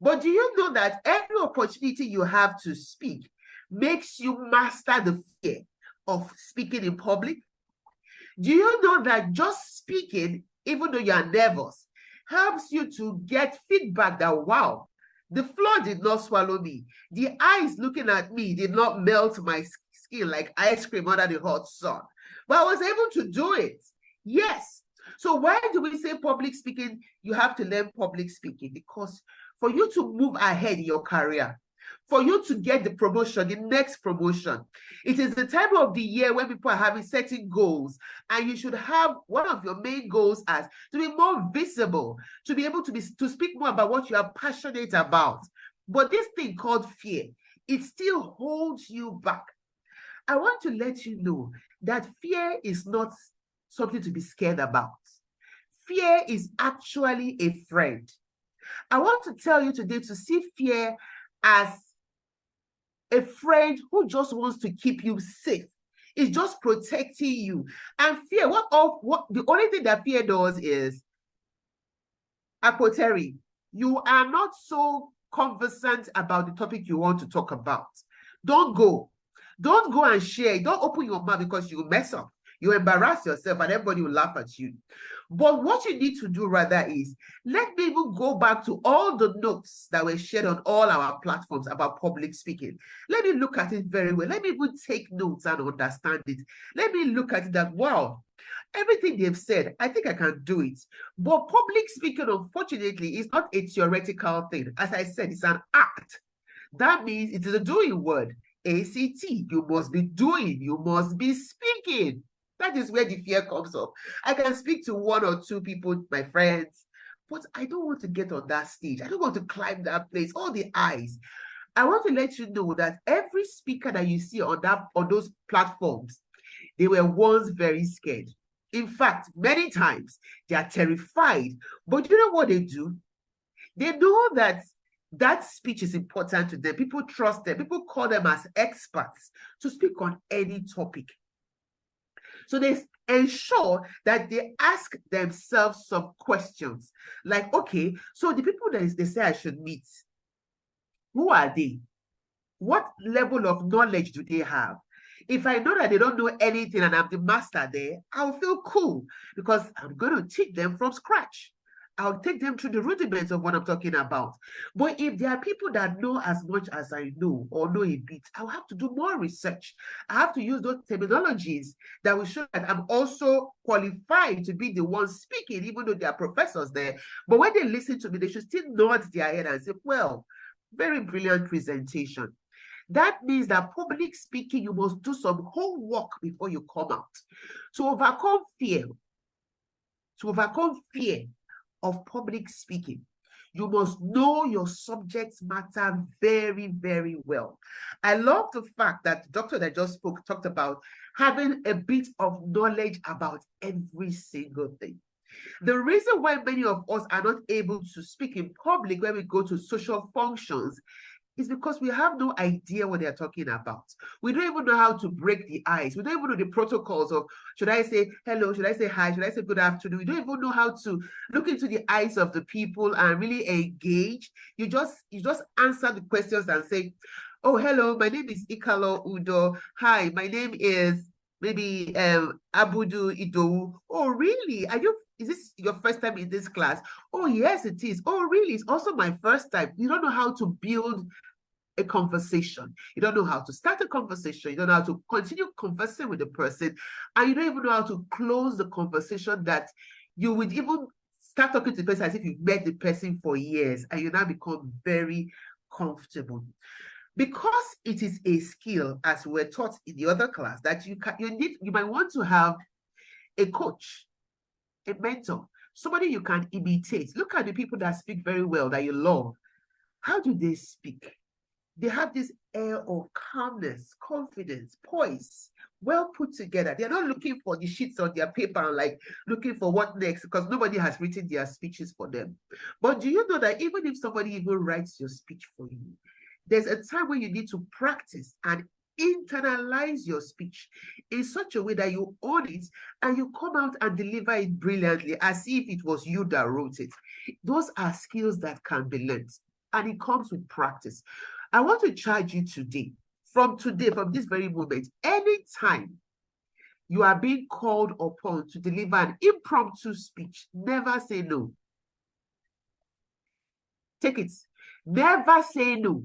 But do you know that every opportunity you have to speak makes you master the fear of speaking in public? Do you know that just speaking, even though you are nervous, helps you to get feedback that, wow, the floor did not swallow me. The eyes looking at me did not melt my skin like ice cream under the hot sun. But I was able to do it. Yes. So why do we say public speaking? You have to learn public speaking, because for you to move ahead in your career, for you to get the promotion, the next promotion, it is the time of the year when people are having certain goals, and you should have one of your main goals as to be more visible, to be able to speak more about what you are passionate about. But this thing called fear, it still holds you back. I want to let you know that fear is not something to be scared about. Fear is actually a friend. I want to tell you today to see fear as a friend who just wants to keep you safe. It's just protecting you. And fear, the only thing that fear does is, Akoteri, you are not so conversant about the topic you want to talk about. Don't go. Don't go and share. Don't open your mouth, because you mess up. You embarrass yourself and everybody will laugh at you. But what you need to do rather is, let me even go back to all the notes that were shared on all our platforms about public speaking. Let me look at it very well. Let me even take notes and understand it. Let me look at it that, wow, everything they've said, I think I can do it. But public speaking, unfortunately, is not a theoretical thing. As I said, it's an act. That means it is a doing word. ACT, you must be doing, you must be speaking. That is where the fear comes up. I can speak to one or two people, my friends, but I don't want to get on that stage. I don't want to climb that place, all the eyes. I want to let you know that every speaker that you see on those platforms, they were once very scared. In fact, many times they are terrified. But you know what they do? They know that speech is important to them. People trust them. People call them as experts to speak on any topic. So they ensure that they ask themselves some questions like, okay, so the people that they say I should meet, who are they? What level of knowledge do they have? If I know that they don't know anything and I'm the master there, I'll feel cool, because I'm going to teach them from scratch. I'll take them through the rudiments of what I'm talking about. But if there are people that know as much as I know, or know a bit, I'll have to do more research. I have to use those terminologies that will show that I'm also qualified to be the one speaking, even though there are professors there. But when they listen to me, they should still nod their head and say, well, very brilliant presentation. That means that public speaking, you must do some homework before you come out. To overcome fear of public speaking, you must know your subject matter very, very well. I love the fact that the doctor that just spoke talked about having a bit of knowledge about every single thing. The reason why many of us are not able to speak in public when we go to social functions is because we have no idea what they're talking about. We don't even know how to break the ice. We don't even know the protocols of, should I say hello? Should I say hi? Should I say good afternoon? We don't even know how to look into the eyes of the people and really engage. You just answer the questions and say, oh, hello, my name is Ikalo Udo. Hi, my name is maybe Abudu Idowu. Oh, really? Is this your first time in this class? Oh, yes, it is. Oh, really? It's also my first time. You don't know how to build a conversation. You don't know how to start a conversation. You don't know how to continue conversing with the person. And you don't even know how to close the conversation that you would even start talking to the person as if you've met the person for years, and you now become very comfortable. Because it is a skill, as we're taught in the other class, that you might want to have a coach, a mentor, somebody you can imitate. Look at the people that speak very well, that you love. How do they speak? They have this air of calmness, confidence, poise, well put together. They're not looking for the sheets on their paper and like looking for what next, because nobody has written their speeches for them. But do you know that even if somebody even writes your speech for you, there's a time when you need to practice and internalize your speech in such a way that you own it and you come out and deliver it brilliantly as if it was you that wrote it. Those are skills that can be learned. and it comes with practice. I want to charge you today, from this very moment, anytime you are being called upon to deliver an impromptu speech, never say no. Take it. Never say no.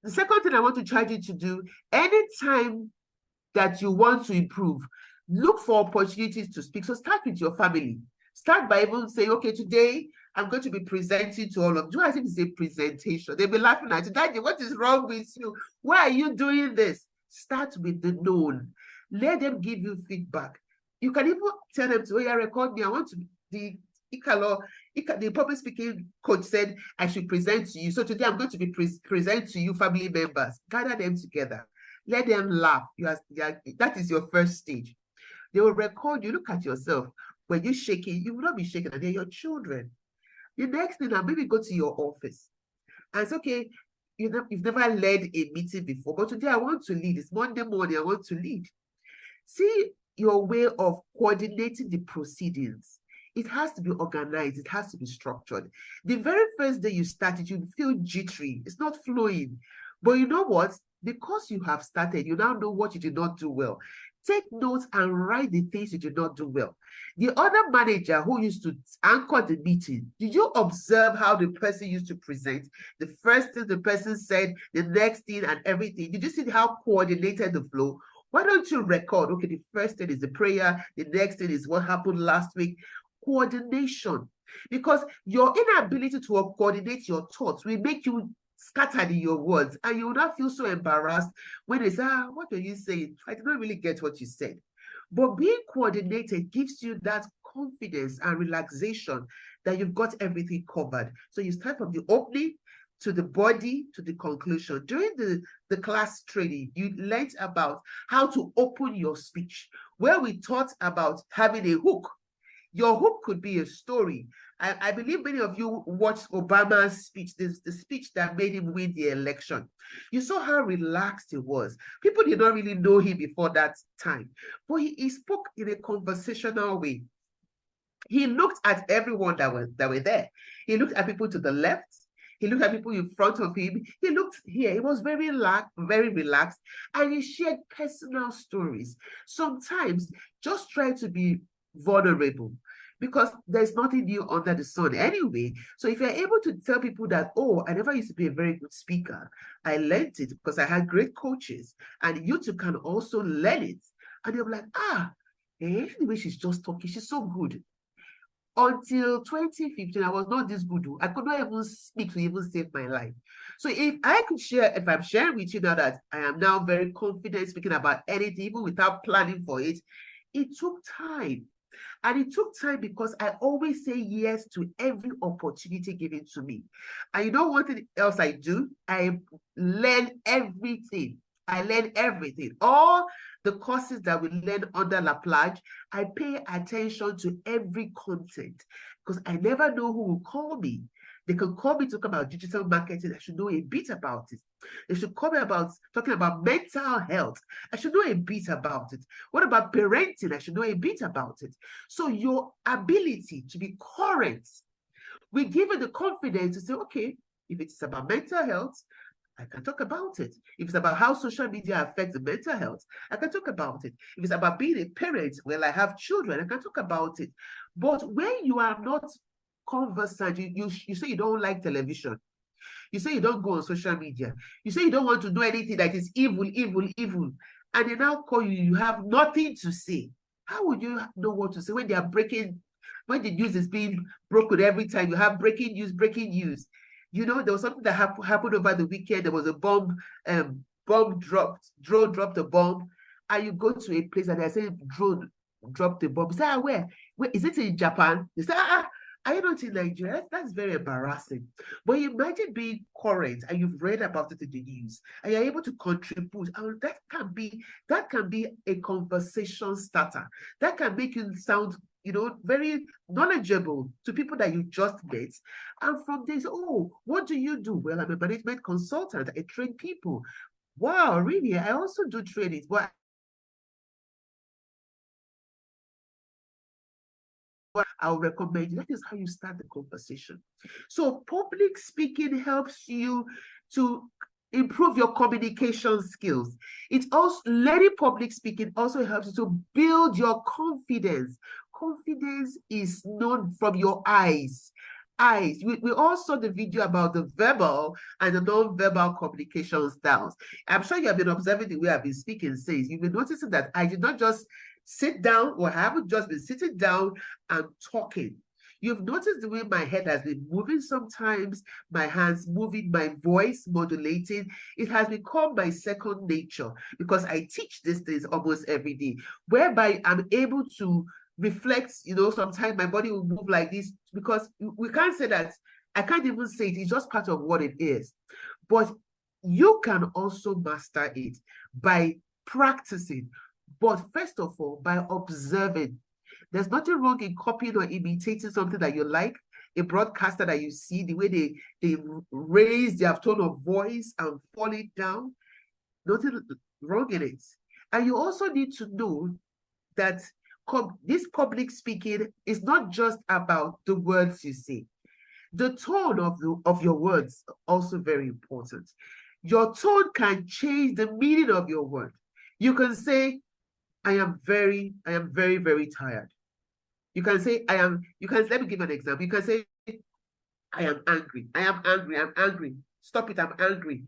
The second thing I want to charge you to do, anytime that you want to improve, look for opportunities to speak. So start with your family. Start by even saying, okay, today I'm going to be presenting to all of you. I think it's a presentation. They'll be laughing at you. Daddy, what is wrong with you? Why are you doing this? Start with the known. Let them give you feedback. You can even tell them to, oh, yeah, record me. I want to be the public speaking coach said I should present to you. So today I'm going to be present to you family members. Gather them together. Let them laugh. That is your first stage. They will record you. Look at yourself. When you're shaking, you will not be shaking, and they're your children. The next thing, now maybe go to your office and say, okay, you've never led a meeting before, but today I want to lead. It's Monday morning, I want to lead. See your way of coordinating the proceedings. It has to be organized. It has to be structured. The very first day you started, you feel jittery. It's not flowing. But you know what? Because you have started, you now know what you did not do well. Take notes and write the things you did not do well. The other manager who used to anchor the meeting, did you observe how the person used to present? The first thing the person said, the next thing and everything. Did you see how coordinated the flow? Why don't you record? Okay, the first thing is the prayer. The next thing is what happened last week. Coordination. Because your inability to coordinate your thoughts will make you scattered in your words, and you will not feel so embarrassed when they say, what are you saying? I did not really get what you said. But being coordinated gives you that confidence and relaxation that you've got everything covered. So you start from the opening to the body to the conclusion. During the class training, you learned about how to open your speech, where we taught about having a hook. Your hook could be a story. I believe many of you watched Obama's speech, the speech that made him win the election. You saw how relaxed he was. People did not really know him before that time, but he spoke in a conversational way. He looked at everyone that were there. He looked at people to the left. He looked at people in front of him. He looked here. He was very relaxed, and he shared personal stories. Sometimes just try to be vulnerable, because there's nothing new under the sun anyway. So if you're able to tell people that, oh, I never used to be a very good speaker, I learned it because I had great coaches, and you too can also learn it. And they'll be like, the way she's just talking, she's so good. Until 2015, I was not this good. I could not even speak to even save my life. So if I'm sharing with you now that I am now very confident speaking about anything, even without planning for it, it took time. And it took time because I always say yes to every opportunity given to me. And you know what else I do? I learn everything. All the courses that we learn under LaPlage, I pay attention to every content because I never know who will call me. They can call me to talk about digital marketing. I should know a bit about it. They should call me about talking about mental health. I should know a bit about it. What about parenting? I should know a bit about it. So your ability to be current will give you the confidence to say, okay, if it's about mental health, I can talk about it. If it's about how social media affects the mental health, I can talk about it. If it's about being a parent, well, I have children, I can talk about it. But when you are not conversant, you say you don't like television, you say you don't go on social media, you say you don't want to do anything that is evil, and they now call you, you have nothing to say. How would you know what to say when they are when the news is being broken every time? You have breaking news. You know, there was something that happened over the weekend. There was a bomb dropped, drone dropped a bomb, and you go to a place and they say drone dropped the bomb. You say, where? Is it in Japan? You say, are you not in Nigeria? That's very embarrassing. But imagine being current and you've read about it in the news and you're able to contribute. And that can be a conversation starter. That can make you sound, very knowledgeable to people that you just met. And from this, what do you do? Well, I'm a management consultant. I train people. Wow, really? I also do training. But what I'll recommend you. That is how you start the conversation. So public speaking helps you to improve your communication skills. It also, learning public speaking also helps you to build your confidence. Confidence is known from your eyes. We all saw the video about the verbal and the non-verbal communication styles. I'm sure you have been observing the way I've been speaking since. You've been noticing that I did not just sit down, or I haven't just been sitting down and talking. You've noticed the way my head has been moving sometimes, my hands moving, my voice modulating. It has become my second nature because I teach these things almost every day, whereby I'm able to reflect, sometimes my body will move like this, because we can't say that, I can't even say it, it's just part of what it is. But you can also master it by practicing, but first of all, by observing. There's nothing wrong in copying or imitating something that you like, a broadcaster that you see, the way they raise their tone of voice and fall it down. Nothing wrong in it. And you also need to know that this public speaking is not just about the words you say. The tone of your words also very important. Your tone can change the meaning of your word. You can say, I am very, very tired. You can say, let me give an example. You can say, I am angry. Stop it, I'm angry.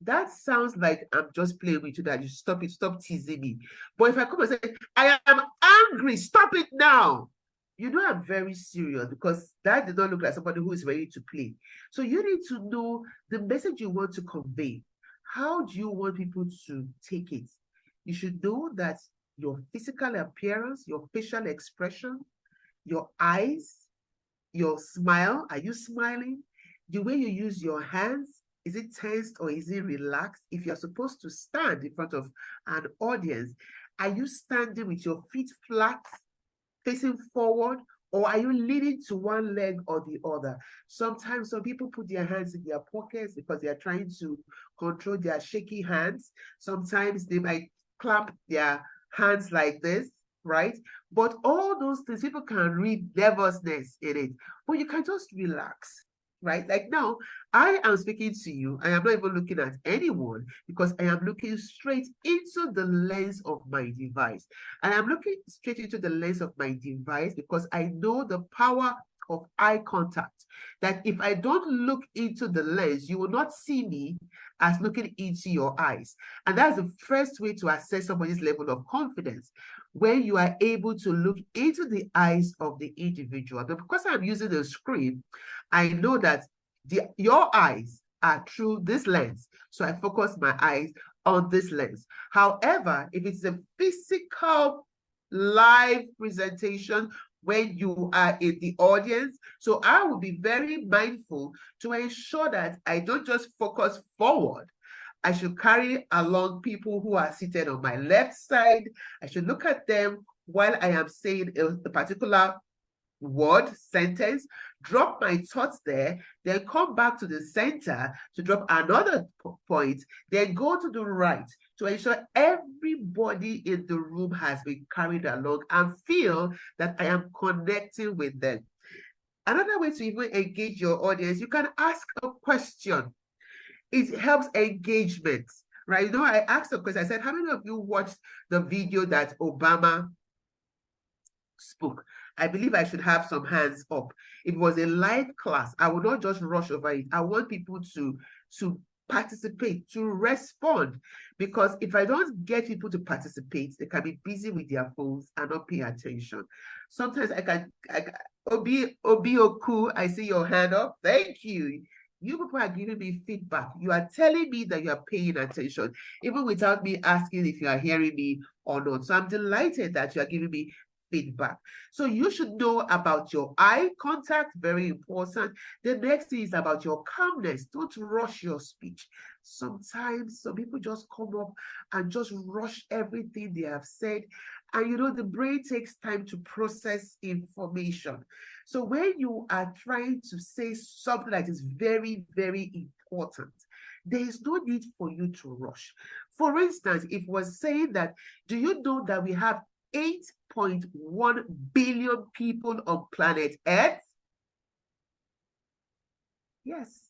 That sounds like I'm just playing with you, that you stop it, stop teasing me. But if I come and say, I am angry, stop it now, you know I'm very serious, because that did not look like somebody who is ready to play. So you need to know the message you want to convey. How do you want people to take it? You should know that your physical appearance, your facial expression, your eyes, your smile, are you smiling? The way you use your hands, is it tensed or is it relaxed? If you're supposed to stand in front of an audience, are you standing with your feet flat, facing forward, or are you leaning to one leg or the other? Sometimes some people put their hands in their pockets because they are trying to control their shaky hands. Sometimes they might clap their hands like this, right? But all those things, people can read nervousness in it, but you can just relax, right? Like now, I am speaking to you. I am not even looking at anyone, because I am looking straight into the lens of my device. And I'm looking straight into the lens of my device because I know the power of eye contact, that if I don't look into the lens, you will not see me as looking into your eyes. And that's the first way to assess somebody's level of confidence, when you are able to look into the eyes of the individual. But because I'm using the screen, I know that your eyes are through this lens. So I focus my eyes on this lens. However, if it's a physical live presentation, when you are in the audience, so I will be very mindful to ensure that I don't just focus forward. I should carry along people who are seated on my left side. I should look at them while I am saying a particular word, sentence, drop my thoughts there, then come back to the center to drop another point, then go to the right to ensure everybody in the room has been carried along and feel that I am connecting with them. Another way to even engage your audience, you can ask a question. It helps engagement, right? I asked a question. I said, how many of you watched the video that Obama spoke? I believe I should have some hands up. It was a live class. I will not just rush over it. I want people to participate, to respond, because if I don't get people to participate, they can be busy with their phones and not pay attention. Sometimes Obi Oku, I see your hand up. Thank you. You people are giving me feedback. You are telling me that you are paying attention, even without me asking if you are hearing me or not. So I'm delighted that you are giving me feedback. So you should know about your eye contact, very important. The next thing is about your calmness. Don't rush your speech. Sometimes some people just come up and just rush everything they have said. And the brain takes time to process information. So when you are trying to say something that is very, very important, there is no need for you to rush. For instance, if we're saying that, do you know that we have 8.1 billion people on planet Earth. Yes,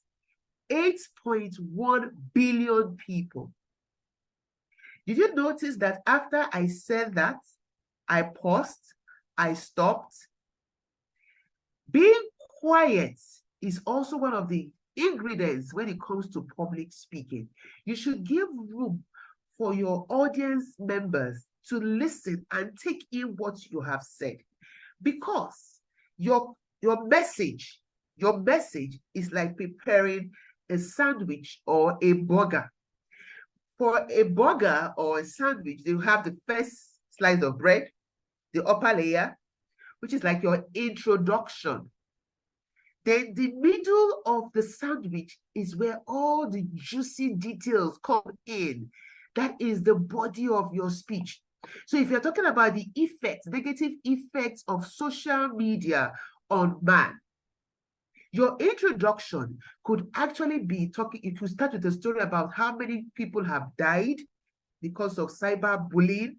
8.1 billion people. Did you notice that after I said that, I paused, I stopped? Being quiet is also one of the ingredients when it comes to public speaking. You should give room for your audience members to listen and take in what you have said, because your message is like preparing a sandwich or a burger. For a burger or a sandwich, you have the first slice of bread, the upper layer, which is like your introduction. Then the middle of the sandwich is where all the juicy details come in. That is the body of your speech. So if you're talking about the effects, negative effects of social media on man, your introduction could actually be talking, it could start with a story about how many people have died because of cyberbullying,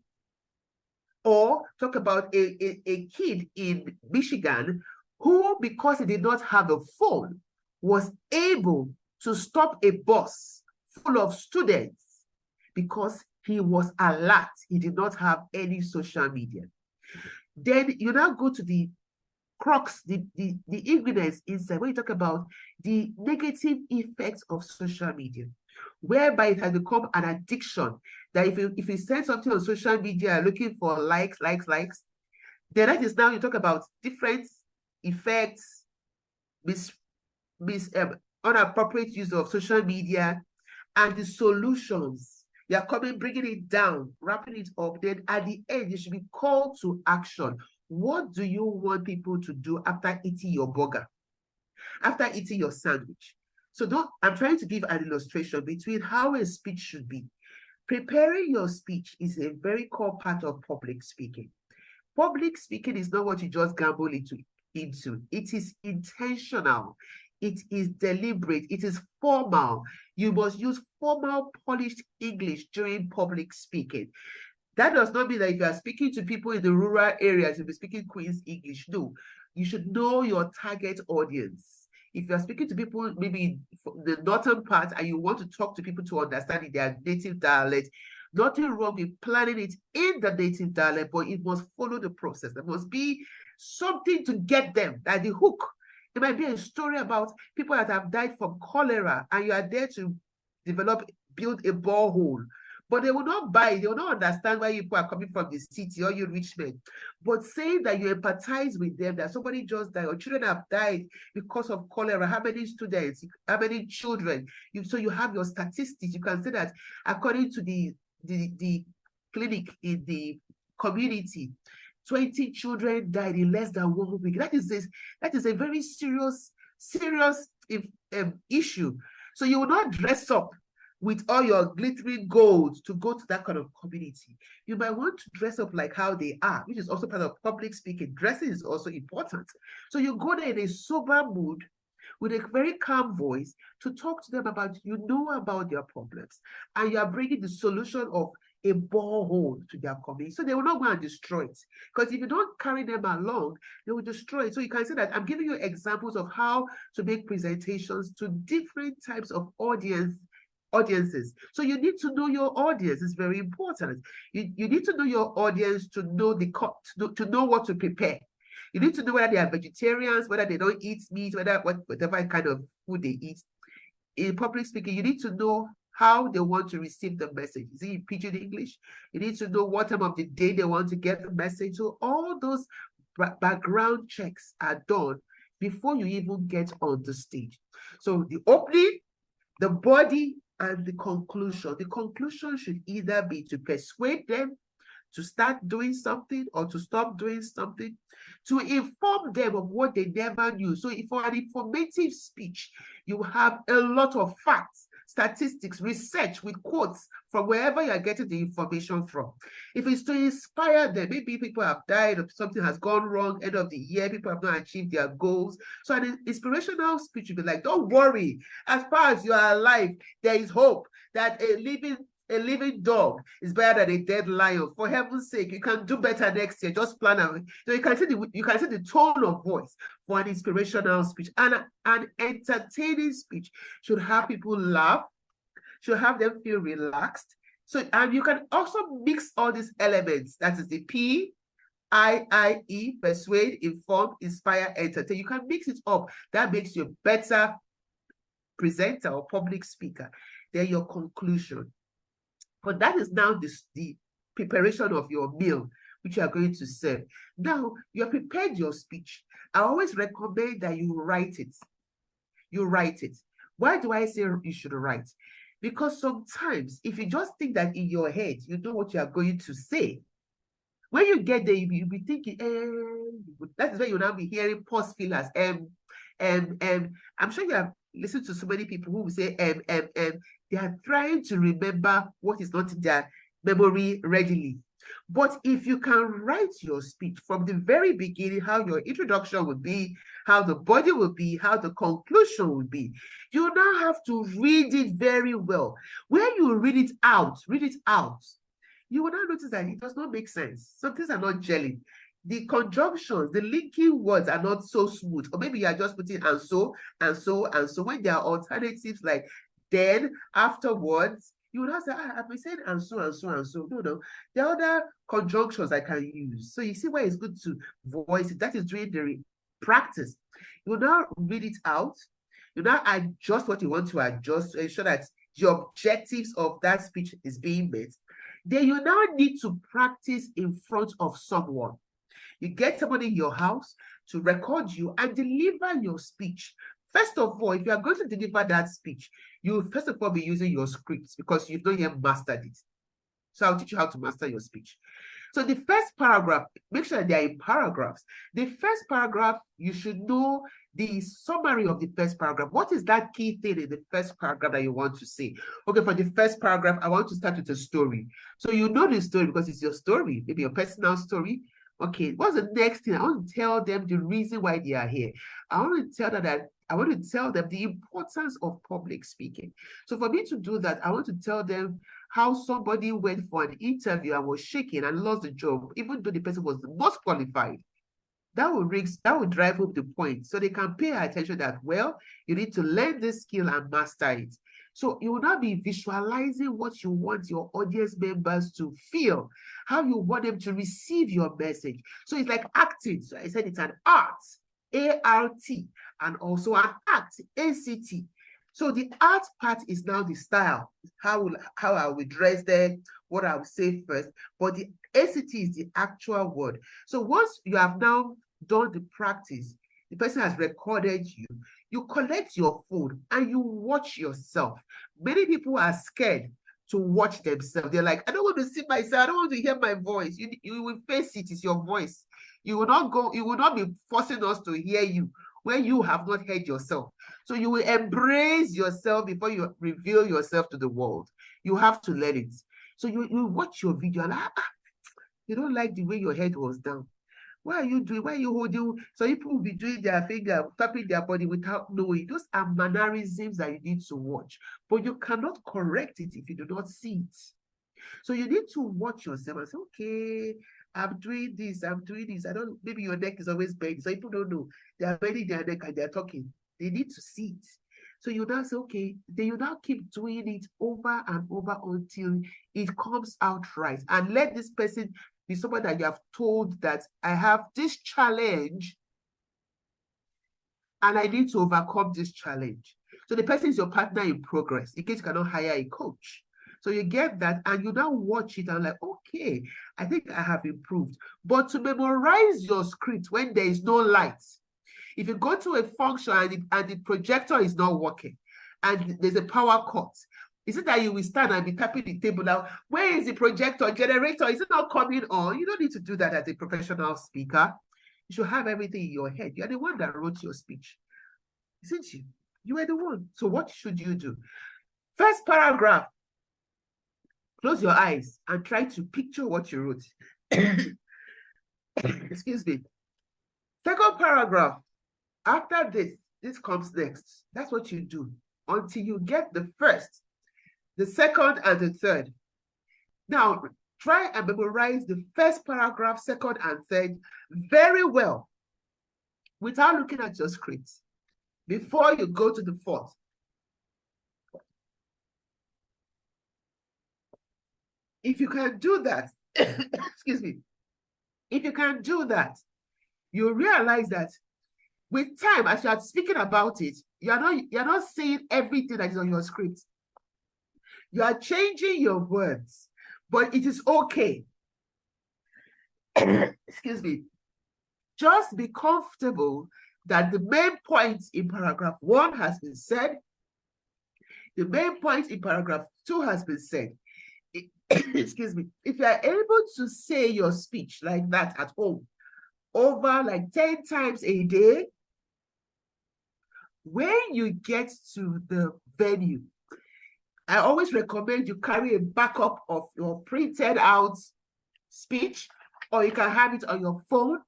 or talk about a kid in Michigan who, because he did not have a phone, was able to stop a bus full of students because he was alert. He did not have any social media. Then you now go to the crux, the ingredients inside, when you talk about the negative effects of social media, whereby it has become an addiction, that if you send something on social media looking for likes, then that is now, you talk about different effects, inappropriate use of social media, and the solutions. You are bringing it down, wrapping it up. Then at the end, you should be called to action. What do you want people to do after eating your burger, after eating your sandwich? So I'm trying to give an illustration between how a speech should be. Preparing your speech is a very core part of public speaking. Public speaking is not what you just gamble into. It is intentional. It is deliberate. It is formal. You must use formal, polished English during public speaking. That does not mean that if you are speaking to people in the rural areas, you'll be speaking Queen's English. No, you should know your target audience. If you're speaking to people maybe from the northern part and you want to talk to people to understand in their native dialect, nothing wrong with planning it in the native dialect, but it must follow the process. There must be something to get them, like the hook. It might be a story about people that have died from cholera, and you are there to build a borehole. But they will not buy it. They will not understand why people are coming from the city, or you rich men. But saying that you empathize with them, that somebody just died, or children have died because of cholera, how many students, how many children, so you have your statistics. You can say that according to the clinic in the community, 20 children died in less than 1 week. That is a very serious issue. So you will not dress up with all your glittering gold to go to that kind of community. You might want to dress up like how they are, which is also part of public speaking. Dressing is also important. So you go there in a sober mood with a very calm voice to talk to them about their problems, and you are bringing the solution of a borehole to their community. So they will not go and destroy it, because if you don't carry them along, they will destroy it. So you can say that I'm giving you examples of how to make presentations to different types of audiences. So you need to know your audience. It's very important. You need to know your audience to know to know what to prepare. You need to know whether they are vegetarians, whether they don't eat meat, whatever kind of food they eat. In public speaking, you need to know how they want to receive the message. Is it in pidgin English? You need to know what time of the day they want to get the message. So all those background checks are done before you even get on the stage. So the opening, the body, and the conclusion. The conclusion should either be to persuade them to start doing something or to stop doing something, to inform them of what they never knew. So if for an informative speech, you have a lot of facts, statistics, research with quotes from wherever you're getting the information from. If it's to inspire them, maybe people have died or something has gone wrong, end of the year, people have not achieved their goals. So an inspirational speech would be like, don't worry, as far as you are alive, there is hope that a living A living dog is better than a dead lion. For heaven's sake, you can do better next year. Just plan out. So you can see the tone of voice for an inspirational speech. And an entertaining speech should have people laugh, should have them feel relaxed. So, and you can also mix all these elements. That is the P, I-I-E, persuade, inform, inspire, entertain. You can mix it up. That makes you a better presenter or public speaker. Then your conclusion. But that is now the preparation of your meal, which you are going to serve. Now, you have prepared your speech. I always recommend that you write it. You write it. Why do I say you should write? Because sometimes, if you just think that in your head, you know what you are going to say, when you get there, you'll be thinking, that is where you'll now be hearing pause fillers. I'm sure you have listened to so many people who will say, They are trying to remember what is not in their memory readily. But if you can write your speech from the very beginning, how your introduction would be, how the body will be, how the conclusion will be, you now have to read it very well. When you read it out, you will now notice that it does not make sense. Some things are not gelling. The conjunctions, the linking words are not so smooth. Or maybe you are just putting and so, and so, and so. When there are alternatives like then, afterwards, you would have to say, I've been saying and so, and so, and so. No. There are other conjunctions I can use. So you see why it's good to voice it. That is during the practice. You will now read it out. You now adjust what you want to adjust to ensure that your objectives of that speech is being met. Then you now need to practice in front of someone. You get somebody in your house to record you and deliver your speech. First of all, if you are going to deliver that speech, you will first of all be using your scripts because you've not yet mastered it. So I'll teach you how to master your speech. So the first paragraph, make sure they are in paragraphs. The first paragraph, you should know the summary of the first paragraph. What is that key thing in the first paragraph that you want to say? Okay, for the first paragraph, I want to start with a story. So you know the story because it's your story, maybe your personal story. Okay, what's the next thing? I want to tell them the reason why they are here. I want to tell them the importance of public speaking. So for me to do that, I want to tell them how somebody went for an interview and was shaking and lost the job, even though the person was the most qualified. That would drive home the point. So they can pay attention that, well, you need to learn this skill and master it. So you will now be visualizing what you want your audience members to feel, how you want them to receive your message. So it's like acting. So I said it's an art, A-R-T, and also an act, A-C-T. So the art part is now the style, how I will dress them, what I will say first. But the ACT is the actual word. So once you have now done the practice, the person has recorded you, you collect your phone and you watch yourself. Many people are scared to watch themselves. They're like, I don't want to see myself. I don't want to hear my voice. You will face it. It's your voice. You will not be forcing us to hear you when you have not heard yourself. So you will embrace yourself before you reveal yourself to the world. You have to let it. So you watch your video and you don't like the way your head was down. Why are you doing? Why are you holding? So people will be doing their finger, tapping their body without knowing. Those are mannerisms that you need to watch. But you cannot correct it if you do not see it. So you need to watch yourself and say, okay, I'm doing this. Maybe your neck is always bent. So people don't know. They are bending their neck and they're talking. They need to see it. So you now say, okay, then you now keep doing it over and over until it comes out right. And let this person be someone that you have told that I have this challenge and I need to overcome this challenge. So the person is your partner in progress in case you cannot hire a coach. So you get that and you now watch it and like, okay, I think I have improved. But to memorize your script when there is no light, if you go to a function and the projector is not working and there's a power cut, is it that you will stand and be tapping the table now? Where is the projector, generator? Is it not coming on? You don't need to do that as a professional speaker. You should have everything in your head. You're the one that wrote your speech, isn't you? You are the one. So what should you do? First paragraph, close your eyes and try to picture what you wrote. Excuse me. Second paragraph, after this comes next. That's what you do until you get the first, the second, and the third. Now, try and memorize the first paragraph, second and third very well without looking at your script before you go to the fourth. If you can do that, excuse me, if you can do that, you realize that with time, as you are speaking about it, you're not saying everything that is on your script. You are changing your words, but it is okay. Excuse me. Just be comfortable that the main point in paragraph 1 has been said. The main point in paragraph 2 has been said. Excuse me. If you are able to say your speech like that at home over like 10 times a day, when you get to the venue, I always recommend you carry a backup of your printed out speech, or you can have it on your phone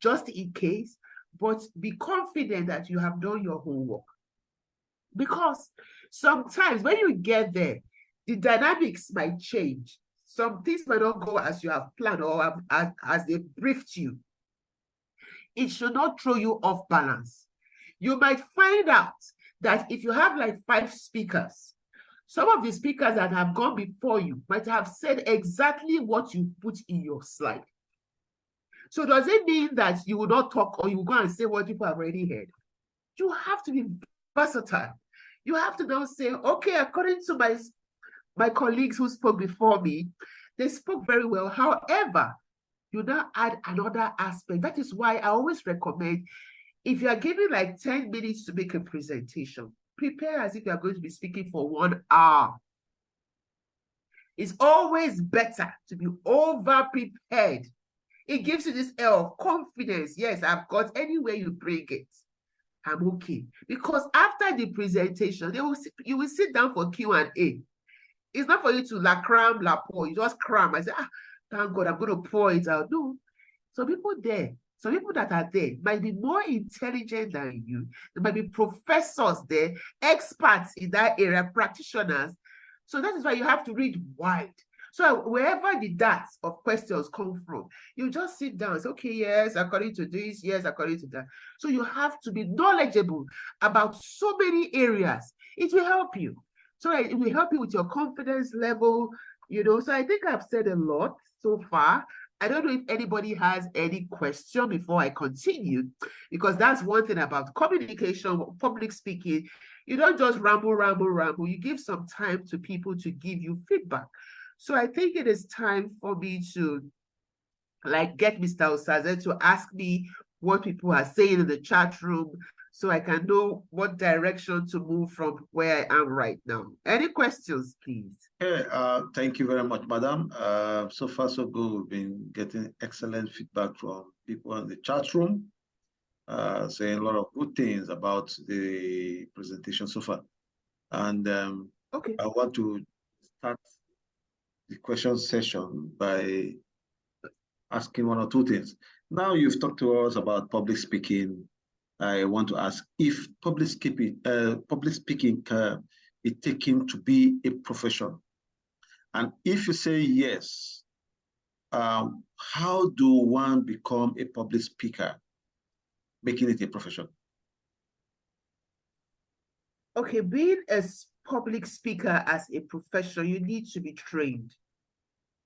just in case, but be confident that you have done your homework. Because sometimes when you get there, the dynamics might change. Some things might not go as you have planned or as they briefed you. It should not throw you off balance. You might find out that if you have like 5 speakers, some of the speakers that have gone before you might have said exactly what you put in your slide. So does it mean that you will not talk or you will go and say what people have already heard? You have to be versatile. You have to now say, okay, according to my colleagues who spoke before me, they spoke very well. However, you now add another aspect. That is why I always recommend, if you are given like 10 minutes to make a presentation, prepare as if you are going to be speaking for 1 hour. It's always better to be over-prepared. It gives you this air of confidence. Yes, I've got anywhere you bring it, I'm okay. Because after the presentation, you will sit down for Q&A. It's not for you to la cram, la pour. You just cram. I say, thank God, I'm going to pour it out. No. Some people that are there might be more intelligent than you. There might be professors there, experts in that area, practitioners. So that is why you have to read wide. So wherever the darts of questions come from, you just sit down and say, okay, yes, according to this, yes, according to that. So you have to be knowledgeable about so many areas. It will help you. So it will help you with your confidence level, So I think I've said a lot so far. I don't know if anybody has any question before I continue, because that's one thing about communication, public speaking. You don't just ramble. You give some time to people to give you feedback. So I think it is time for me to get Mr. Osaze to ask me what people are saying in the chat room so I can know what direction to move from where I am right now. Any questions, please? Okay, thank you very much, madam. So far, so good. We've been getting excellent feedback from people in the chat room, saying a lot of good things about the presentation so far. And okay, I want to start the question session by asking 1 or 2 things. Now you've talked to us about public speaking. I want to ask if public speaking can be taken to be a profession. And if you say yes, how do one become a public speaker, making it a profession? Okay, being a public speaker as a profession, you need to be trained.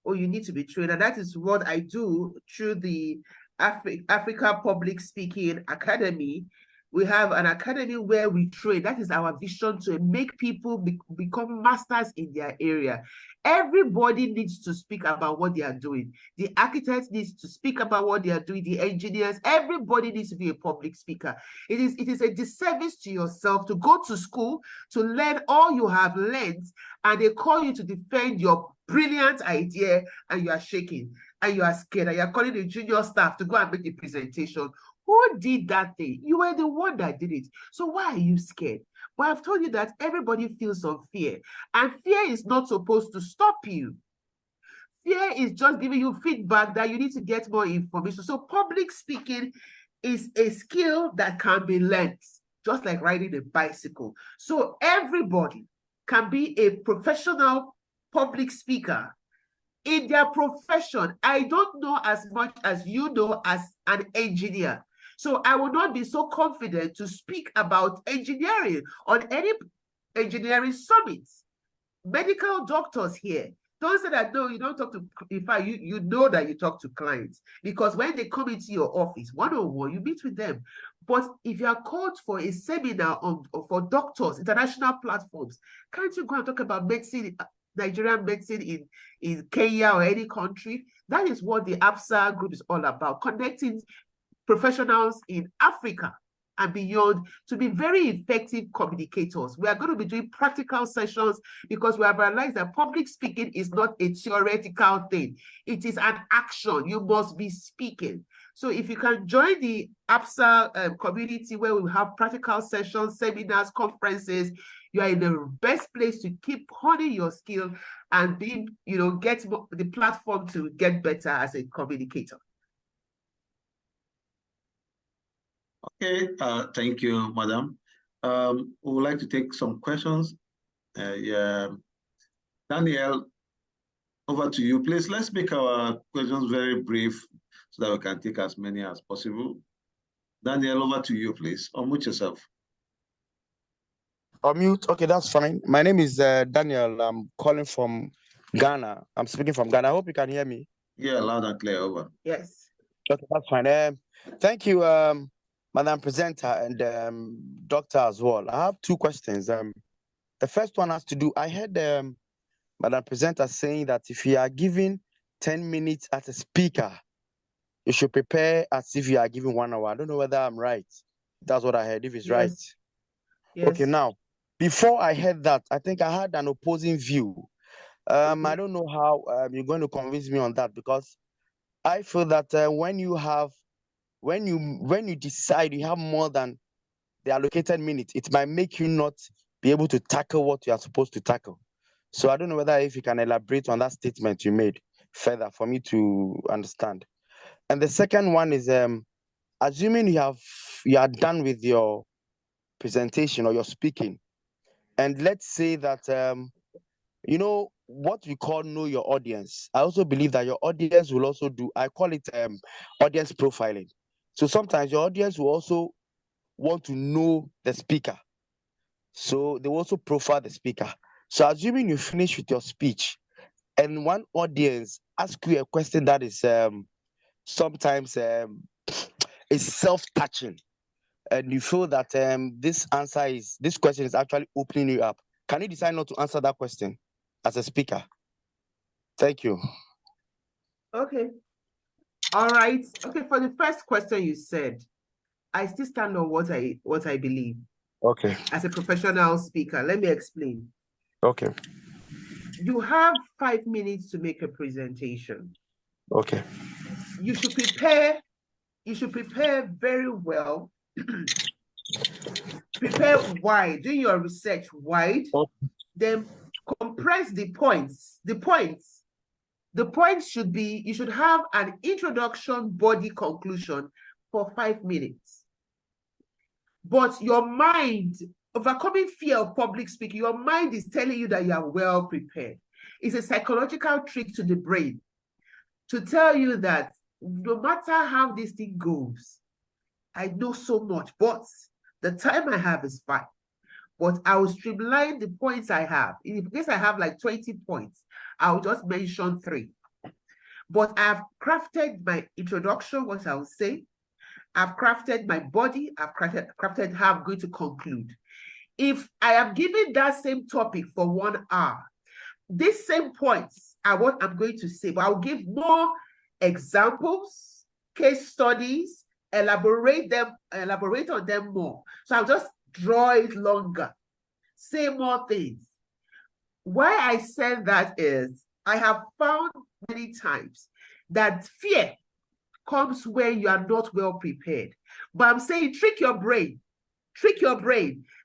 And that is what I do through the Africa Public Speaking Academy. We have an academy where we train. That is our vision, to make people become masters in their area. Everybody needs to speak about what they are doing. The architect needs to speak about what they are doing. The engineers, everybody needs to be a public speaker. It is a disservice to yourself to go to school to learn all you have learned, and they call you to defend your brilliant idea, and you are shaking, and you are scared, and you are calling the junior staff to go and make the presentation. Who did that thing? You were the one that did it. So why are you scared? Well, I've told you that everybody feels some fear, and fear is not supposed to stop you. Fear is just giving you feedback that you need to get more information. So public speaking is a skill that can be learned, just like riding a bicycle. So everybody can be a professional public speaker in their profession. I don't know as much as you know as an engineer. So I will not be so confident to speak about engineering on any engineering summits. Medical doctors here, don't say that, no, you don't talk to, in fact, you know that you talk to clients, because when they come into your office, one-on-one, you meet with them. But if you are called for a seminar for doctors, international platforms, can't you go and talk about medicine, Nigerian medicine in Kenya or any country? That is what the APSA group is all about, connecting professionals in Africa and beyond to be very effective communicators. We are going to be doing practical sessions because we have realized that public speaking is not a theoretical thing. It is an action. You must be speaking. So if you can join the APSA community where we have practical sessions, seminars, conferences, you are in the best place to keep honing your skill and being, get the platform to get better as a communicator. Okay, thank you, madam. We would like to take some questions. Yeah, Daniel, over to you. Please, let's make our questions very brief so that we can take as many as possible. Daniel, over to you, please. Unmute yourself. Unmute. Okay, that's fine. My name is Daniel. I'm calling from Ghana. I'm speaking from Ghana. I hope you can hear me. Yeah, loud and clear. Over. Yes. Okay, that's fine. Thank you, Madam Presenter and Doctor as well. I have two questions. The first one has to do, I heard Madam Presenter saying that if you are given 10 minutes as a speaker, you should prepare as if you are given 1 hour. I don't know whether I'm right. That's what I heard, if it's right. Yes. Okay, now, before I heard that, I think I had an opposing view. I don't know how you're going to convince me on that, because I feel that when you decide you have more than the allocated minutes, it might make you not be able to tackle what you are supposed to tackle. So I don't know whether if you can elaborate on that statement you made further for me to understand. And the second one is, assuming you are done with your presentation or your speaking, and let's say that what we call know your audience. I also believe that your audience will also do, I call it audience profiling. So sometimes your audience will also want to know the speaker. So they will also profile the speaker. So assuming you finish with your speech and one audience asks you a question that is sometimes is self-touching, and you feel that this question is actually opening you up, can you decide not to answer that question as a speaker? Thank you. Okay. All right. Okay, for the first question you said, I still stand on what I believe. Okay. As a professional speaker, let me explain. Okay. You have 5 minutes to make a presentation. Okay. You should prepare very well. Prepare wide, do your research wide, then compress the points. The points should be, you should have an introduction, body, conclusion for 5 minutes. But your mind, overcoming fear of public speaking, your mind is telling you that you are well prepared. It's a psychological trick to the brain to tell you that no matter how this thing goes, I know so much, but the time I have is fine. But I will streamline the points I have. In case I have like 20 points, I'll just mention 3. But I've crafted my introduction, what I will say. I've crafted my body. I've crafted how I'm going to conclude. If I am given that same topic for 1 hour, these same points are what I'm going to say, but I'll give more examples, case studies, elaborate on them more. So I'll just draw it longer, say more things. Why I said that is, I have found many times that fear comes when you are not well prepared. But I'm saying trick your brain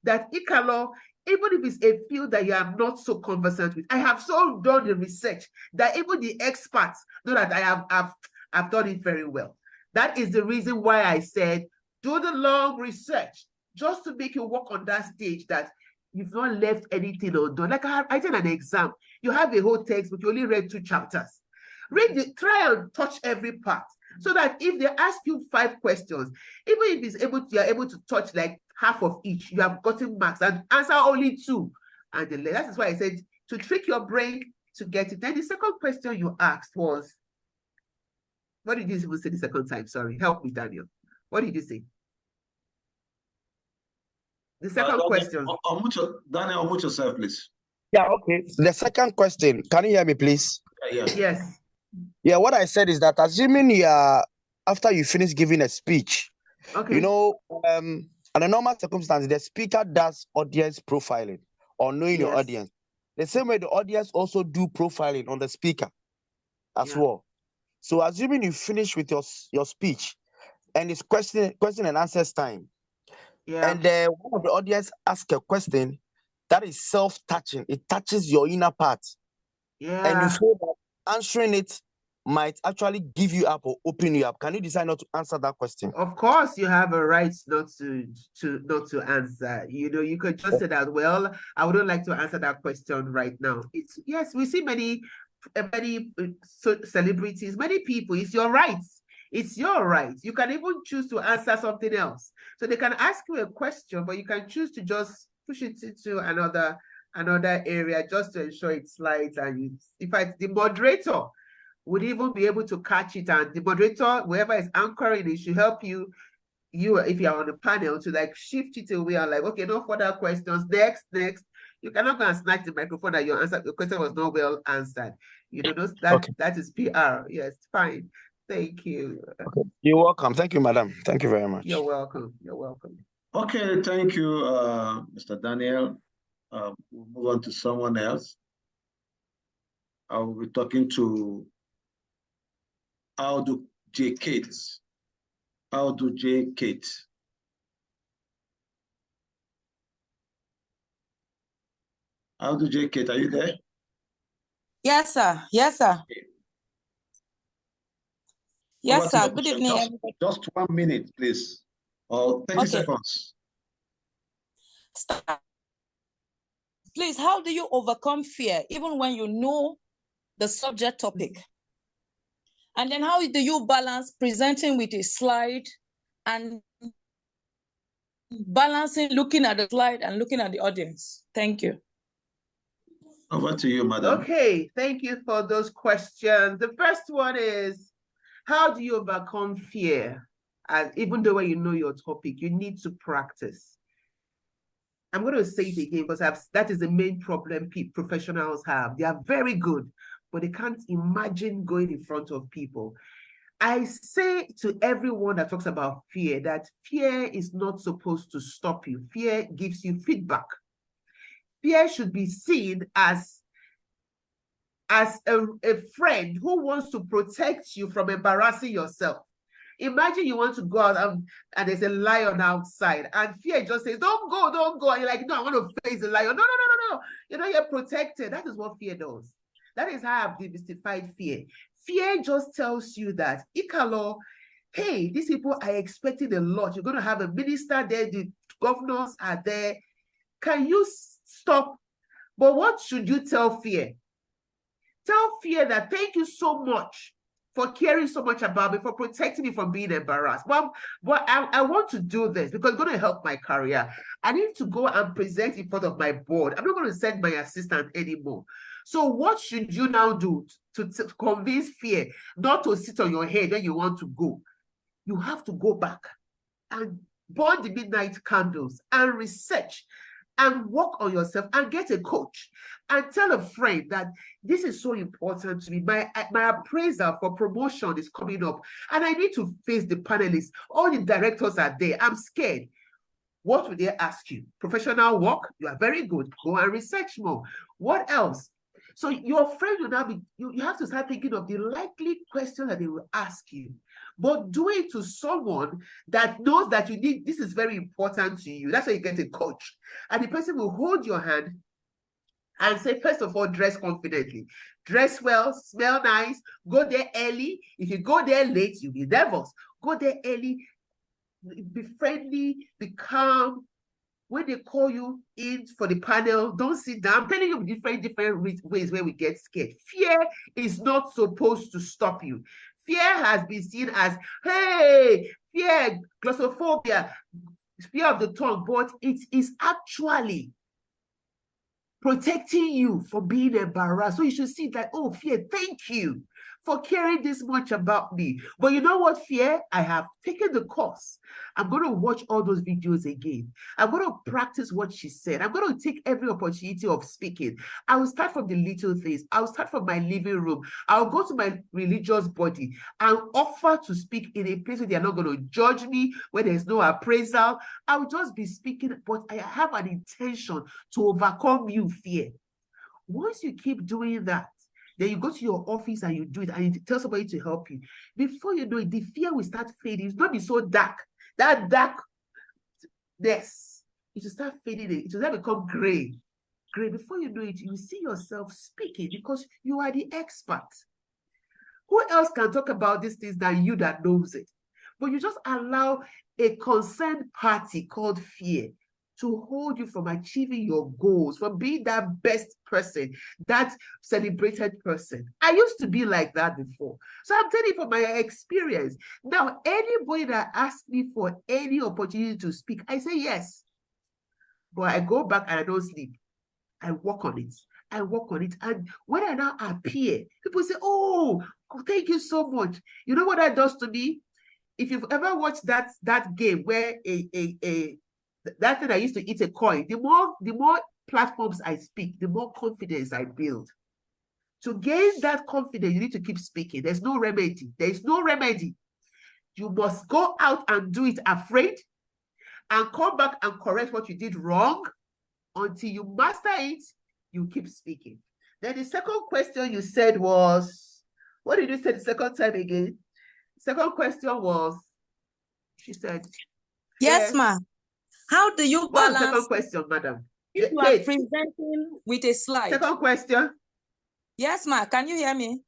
that Ikalo, even if it's a field that you are not so conversant with, I have so done the research that even the experts know that I've done it very well. That is the reason why I said, do the long research, just to make you walk on that stage that you've not left anything undone. Like I did an exam. You have a whole textbook, you only read 2 chapters. Try and touch every part, so that if they ask you 5 questions, even if you're able to touch like half of each, you have gotten marks, and answer only 2. And that is why I said to trick your brain to get it. Then the second question you asked was, what did you even say the second time? Sorry, help me, Daniel. What did you say? The second question. Daniel, unmute yourself, please. Yeah, okay. The second question, can you hear me, please? Yes. Yeah, what I said is that assuming you are, after you finish giving a speech, okay, you know, under normal circumstances, the speaker does audience profiling or knowing your audience. The same way the audience also do profiling on the speaker as well. So assuming you finish with your speech and it's question and answers time, and one of the audience asks a question that is self-touching, it touches your inner part, and you feel that answering it might actually give you up or open you up. Can you decide not to answer that question? Of course, you have a right not to answer. You know, you could just say that, well, I wouldn't like to answer that question right now. Yes, we see many celebrities, many people. It's your right. It's your right. You can even choose to answer something else. So they can ask you a question, but you can choose to just push it into another area just to ensure it slides. And in fact, the moderator would even be able to catch it, and the moderator, whoever is anchoring it, should help you if you're on the panel, to like shift it away and like, okay, no further questions. Next. You cannot go and snatch the microphone that your question was not well answered. You know, that is PR. Yes, fine. Thank you. Okay. You're welcome. Thank you, madam. Thank you very much. You're welcome. You're welcome. Okay, thank you, Mr. Daniel. We'll move on to someone else. I will be talking to Audu J. Kate. Audu J. Kate. Audu J. Kate, are you there? Yes, sir. Yes, sir. Okay. Yes, sir. Good evening. Just 1 minute, please. Or 30 seconds. Please, how do you overcome fear, even when you know the subject topic? And then how do you balance presenting with a slide and balancing looking at the slide and looking at the audience? Thank you. Over to you, madam. Okay, thank you for those questions. The first one is, how do you overcome fear? And even though when you know your topic, you need to practice. I'm going to say it again because that is the main problem professionals have. They are very good, but they can't imagine going in front of people. I say to everyone that talks about fear that fear is not supposed to stop you. Fear gives you feedback. Fear should be seen as a friend who wants to protect you from embarrassing yourself. Imagine you want to go out and there's a lion outside, and fear just says, don't go. And you're like, no, I want to face the lion. No. You know, you're protected. That is what fear does. That is how I've demystified fear. Fear just tells you that, Ikalo, hey, these people are expecting a lot. You're going to have a minister there. The governors are there. Can you stop? But what should you tell fear? Tell fear that thank you so much for caring so much about me, for protecting me from being embarrassed. But I want to do this because it's going to help my career. I need to go and present in front of my board. I'm not going to send my assistant anymore. So what should you now do to convince fear not to sit on your head when you want to go? You have to go back and burn the midnight candles and research and work on yourself and get a coach and tell a friend that this is so important to me. My appraisal for promotion is coming up and I need to face the panelists. All the directors are there. I'm scared. What will they ask you? Professional work? You are very good. Go and research more. What else? So your friend will now be, you have to start thinking of the likely question that they will ask you. But do it to someone that knows that you need, this is very important to you. That's why you get a coach. And the person will hold your hand and say, first of all, dress confidently. Dress well, smell nice, go there early. If you go there late, you'll be nervous. Go there early, be friendly, be calm. when they call you in for the panel, don't sit down. I'm telling you different ways where we get scared. Fear is not supposed to stop you. Fear has been seen as, hey, fear, glossophobia, fear of the tongue, but it is actually protecting you from being embarrassed. So you should see that, oh, fear, thank you for caring this much about me. But you know what, fear? I have taken the course. I'm going to watch all those videos again. I'm going to practice what she said. I'm going to take every opportunity of speaking. I will start from the little things. I will start from my living room. I'll go to my religious body and offer to speak in a place where they're not going to judge me, where there's no appraisal. I'll just be speaking, but I have an intention to overcome you, fear. Once you keep doing that, then you go to your office and you do it and you tell somebody to help you. Before you know it, the fear will start fading. It's not be so dark. That darkness, it will start fading. It will start become gray. Gray. Before you know it, you will see yourself speaking because you are the expert. Who else can talk about these things than you that knows it? But you just allow a concerned party called fear to hold you from achieving your goals, from being that best person, that celebrated person. I used to be like that before. So I'm telling you from my experience. Now, anybody that asks me for any opportunity to speak, I say yes. But I go back and I don't sleep. I work on it. I work on it. And when I now appear, people say, oh, thank you so much. You know what that does to me? If you've ever watched that game where that thing I used to eat a coin, the more platforms I speak, the more confidence I build. To gain that confidence, you need to keep speaking. There's no remedy. There is no remedy. You must go out and do it afraid and come back and correct what you did wrong. Until you master it, you keep speaking. Then the second question you said was, what did you say the second time again? Second question was, she said, yes, ma'am. How do you balance? Second question, madam. If you are presenting with a slide. Second question. Yes, ma'am. Can you hear me?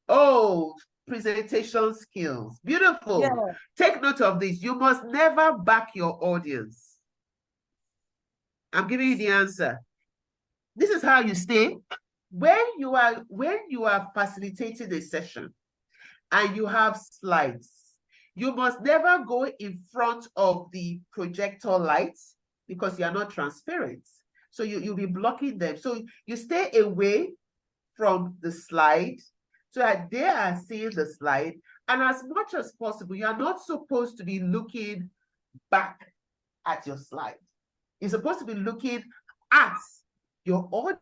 Oh, presentation skills. Beautiful. Yeah. Take note of this. You must never back your audience. I'm giving you the answer. This is how you stay. When you are facilitating a session and you have slides, you must never go in front of the projector lights because you are not transparent. So you'll be blocking them. So you stay away from the slide so that they are seeing the slide. And as much as possible, you are not supposed to be looking back at your slide. You're supposed to be looking at your audience.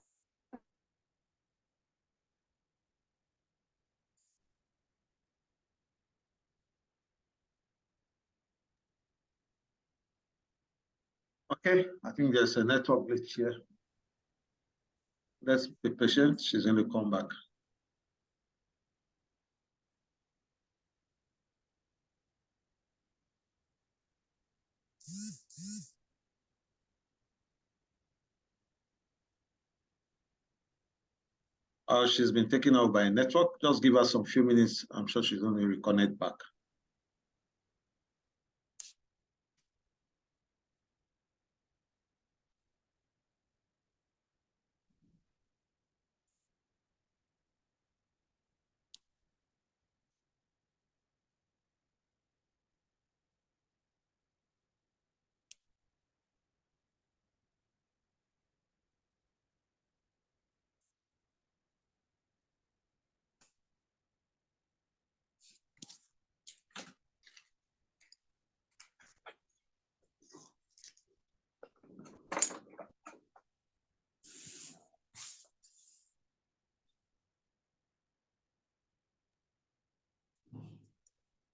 Okay, I think there's a network glitch here. Let's be patient. She's going to come back. She's been taken out by a network. Just give her some few minutes. I'm sure she's going to reconnect back.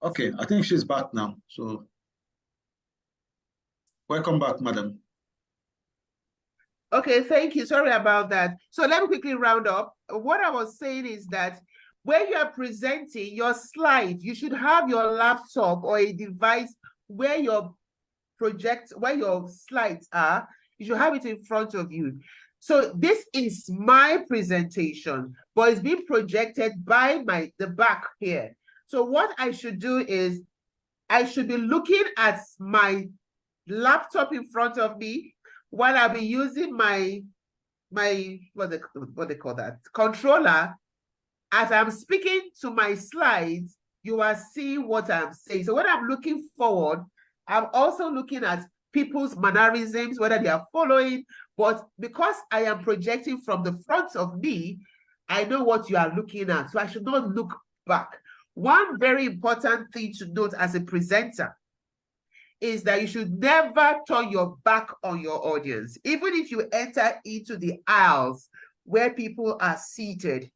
Okay, I think she's back now. So welcome back, madam. Okay, thank you. Sorry about that. So let me quickly round up. What I was saying is that when you are presenting your slide, you should have your laptop or a device where your slides are. You should have it in front of you. So this is my presentation, but it's being projected by the back here. So what I should do is I should be looking at my laptop in front of me while I'll be using my what they call that controller, as I'm speaking to my slides, you are seeing what I'm saying. So when I'm looking forward, I'm also looking at people's mannerisms, whether they are following, but because I am projecting from the front of me, I know what you are looking at, so I should not look back. One very important thing to note as a presenter is that you should never turn your back on your audience. Even if you enter into the aisles where people are seated,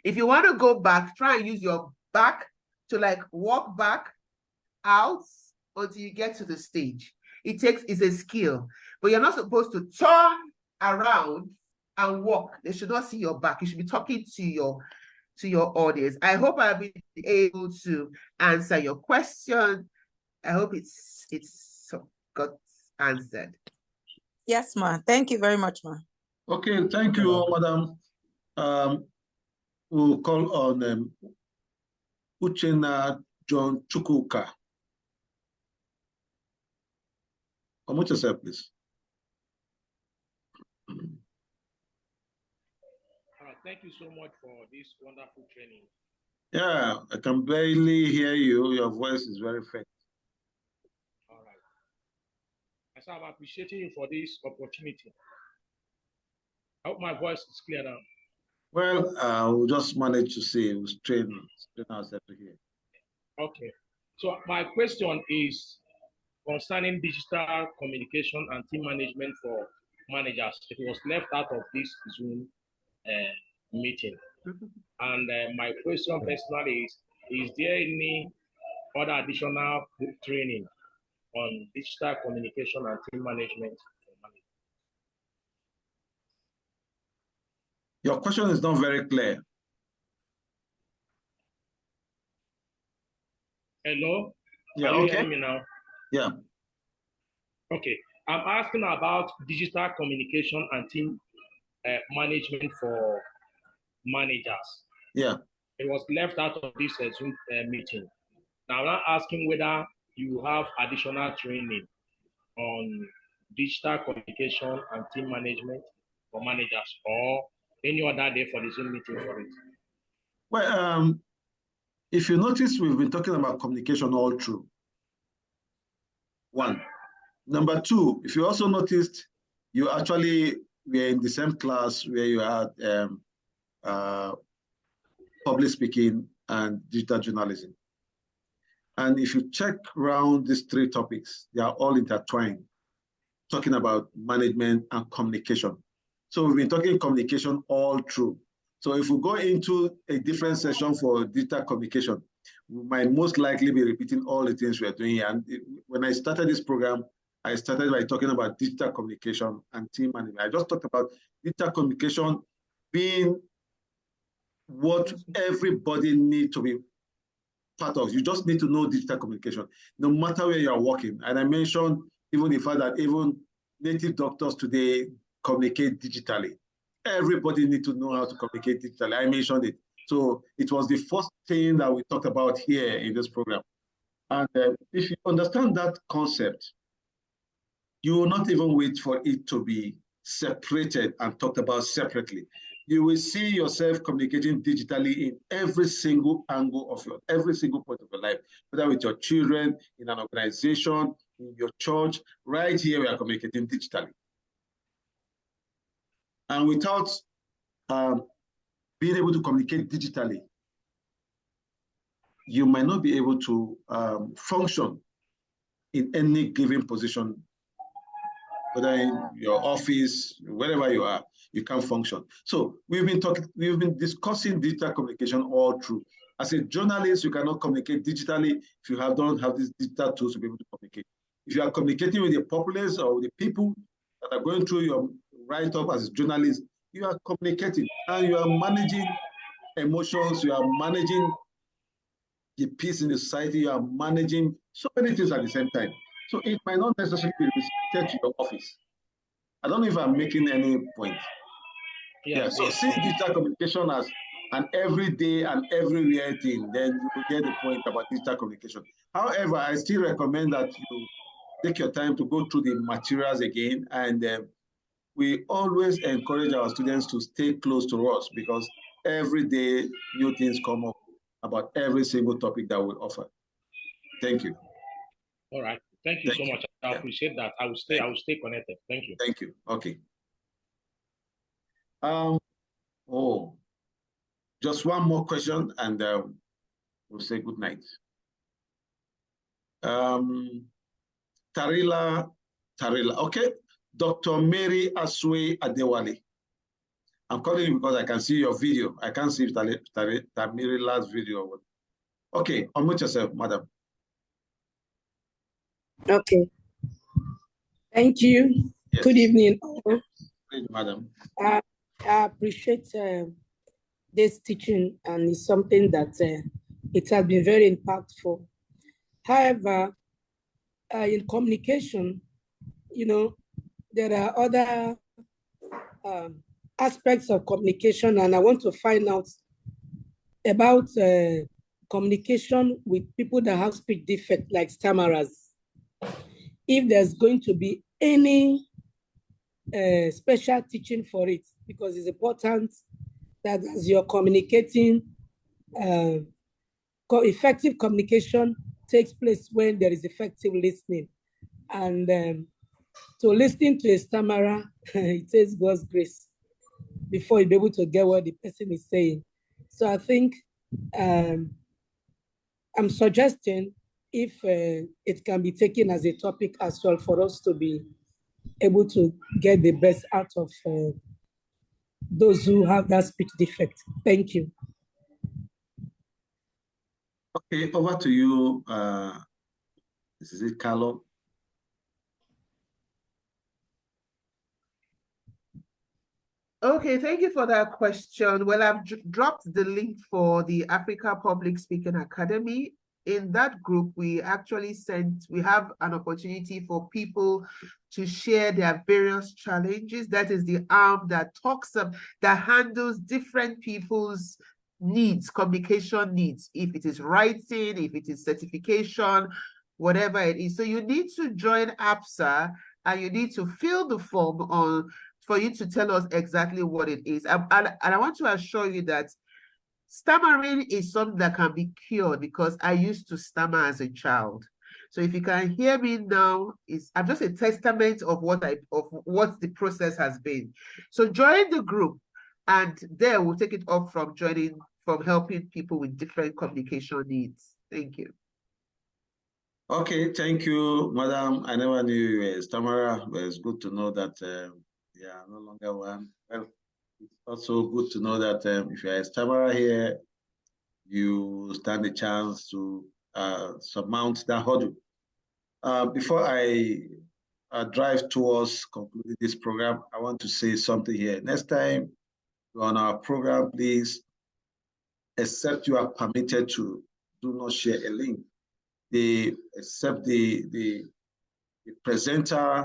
if you want to go back, try and use your back to like walk back out until you get to the stage. It's a skill, but you're not supposed to turn around and walk. They should not see your back. You should be talking to your audience. I hope I've been able to answer your question. I hope it's got answered. Yes, ma'am. Thank you very much, ma'am. Okay, thank you, madam. We'll call on Uchenna John Chukwuka. Unmute yourself, please. Thank you so much for this wonderful training. Yeah, I can barely hear you. Your voice is very faint. All right. So I'm appreciating you for this opportunity. I hope my voice is clear now. Well, we'll just manage to see. We'll strain ourselves to hear. Okay. So my question is concerning digital communication and team management for managers. It was left out of this Zoom meeting. And my question personally is there any other additional training on digital communication and team management for managers? Your question is not very clear. Hello? Yeah, Can you okay. hear me now? Yeah. Okay. I'm asking about digital communication and team management for managers. Yeah. It was left out of this Zoom meeting. Now I'm asking whether you have additional training on digital communication and team management for managers, or any other day for the Zoom meeting for it. Well, if you notice, we've been talking about communication all through. One. Number two, if you also noticed, you actually were in the same class where you had public speaking and digital journalism. And if you check around these three topics, they are all intertwined, talking about management and communication. So we've been talking communication all through. So if we go into a different session for digital communication, we might most likely be repeating all the things we are doing here. And when I started this program, I started by talking about digital communication and team management. I just talked about digital communication being what everybody needs to be part of. You just need to know digital communication, no matter where you are working. And I mentioned even the fact that even native doctors today communicate digitally. Everybody needs to know how to communicate digitally. I mentioned it. So it was the first thing that we talked about here in this program. And if you understand that concept, you will not even wait for it to be separated and talked about separately. You will see yourself communicating digitally in every single angle of every single point of your life, whether with your children, in an organization, in your church. Right here, we are communicating digitally. And without being able to communicate digitally, you might not be able to function in any given position, whether in your office, wherever you are, you can't function. So we've been discussing digital communication all through. As a journalist, you cannot communicate digitally if you don't have these digital tools to be able to communicate. If you are communicating with the populace or with the people that are going through your write-up as a journalist, you are communicating and you are managing emotions, you are managing the peace in the society, you are managing so many things at the same time. So it might not necessarily be restricted to your office. I don't know if I'm making any point. Yeah, so see digital communication as an everyday and everywhere thing, then you will get the point about digital communication. However, I still recommend that you take your time to go through the materials again. And we always encourage our students to stay close to us because every day new things come up about every single topic that we offer. Thank you. All right. Thank you so much. I appreciate that. I will stay connected. Thank you. Thank you. Okay. Just one more question and we'll say good night. Tarila. Okay. Dr. Mary Aswe Adewale. I'm calling you because I can see your video. I can't see Tamirila's video. Okay, unmute yourself, madam. Okay. Thank you. Yes. Good evening. Good evening, madam. I appreciate this teaching, and it's something that it has been very impactful. However, in communication, you know, there are other aspects of communication, and I want to find out about communication with people that have speech defect, like stammerers. If there's going to be any special teaching for it, because it's important that as you're communicating, effective communication takes place when there is effective listening. And to listen to a stammerer, it takes God's grace before you'll be able to get what the person is saying. So I think I'm suggesting if it can be taken as a topic as well for us to be able to get the best out of those who have that speech defect. Thank you. Okay, over to you. Is it Carlo? Okay, thank you for that question. Well, I've dropped the link for the Africa Public Speaking Academy. In that group, we actually we have an opportunity for people to share their various challenges. That is the arm that that handles different people's needs, communication needs, if it is writing, if it is certification, whatever it is. So you need to join APSA and you need to fill the form for you to tell us exactly what it is. And I want to assure you that stammering is something that can be cured because I used to stammer as a child. So if you can hear me now, I'm just a testament of what the process has been. So join the group, and there we'll take it up from helping people with different communication needs. Thank you. Okay, thank you, madam. I never knew you were a stammerer, but it's good to know that no longer one. Well, it's also good to know that if you're a stammerer here, you stand a chance to surmount that hurdle. Before I drive towards concluding this program, I want to say something here. Next time you're on our program, please, except you are permitted to, do not share a link. Except the presenter,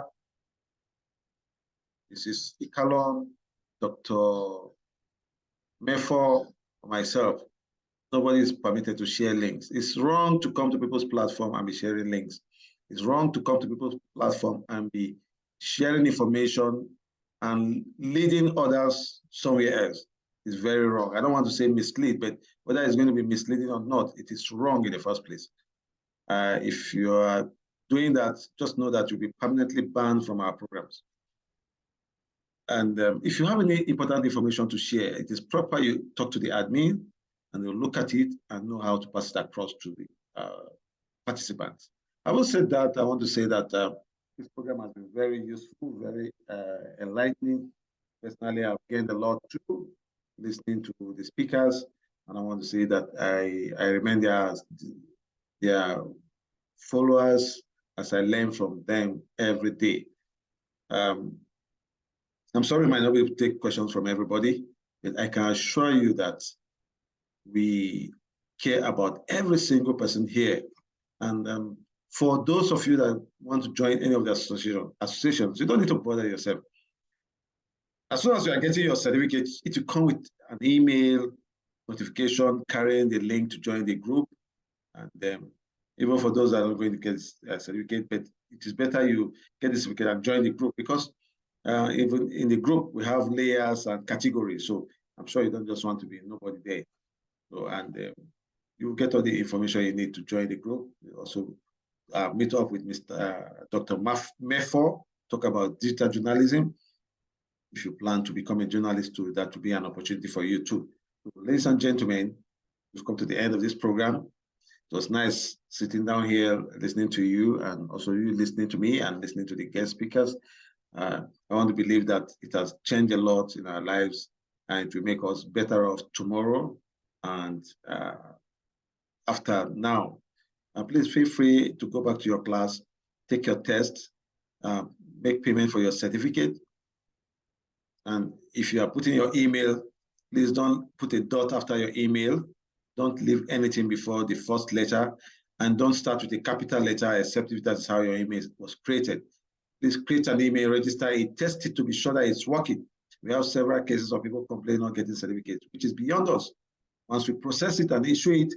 this is Ikalon, Dr. Mefo, or myself. Nobody is permitted to share links. It's wrong to come to people's platform and be sharing links. It's wrong to come to people's platform and be sharing information and leading others somewhere else. It's very wrong. I don't want to say mislead, but whether it's going to be misleading or not, it is wrong in the first place. If you are doing that, just know that you'll be permanently banned from our programs. And if you have any important information to share, it is proper you talk to the admin and they'll look at it and know how to pass it across to the participants. Having said that, I want to say that this program has been very useful, very enlightening. Personally, I've gained a lot too, listening to the speakers. And I want to say that I remain their followers as I learn from them every day. I'm sorry I might not be able to take questions from everybody, but I can assure you that we care about every single person here. And for those of you that want to join any of the associations, you don't need to bother yourself. As soon as you are getting your certificate, it will come with an email notification carrying the link to join the group. And then even for those that are not going to get a certificate, but it is better you get the certificate and join the group, because even in the group, we have layers and categories. So I'm sure you don't just want to be nobody there. So, and you get all the information you need to join the group. You also meet up with Dr. Mefo, talk about digital journalism. If you plan to become a journalist too, that will be an opportunity for you too. So, ladies and gentlemen, we've come to the end of this program. It was nice sitting down here, listening to you, and also you listening to me and listening to the guest speakers. I want to believe that it has changed a lot in our lives, and it will make us better off tomorrow and after now. Please feel free to go back to your class, take your test, make payment for your certificate. And if you are putting your email, please don't put a dot after your email. Don't leave anything before the first letter, and don't start with a capital letter except if that's how your email was created. Please create an email, register it, test it to be sure that it's working. We have several cases of people complaining not getting certificates, which is beyond us. Once we process it and issue it,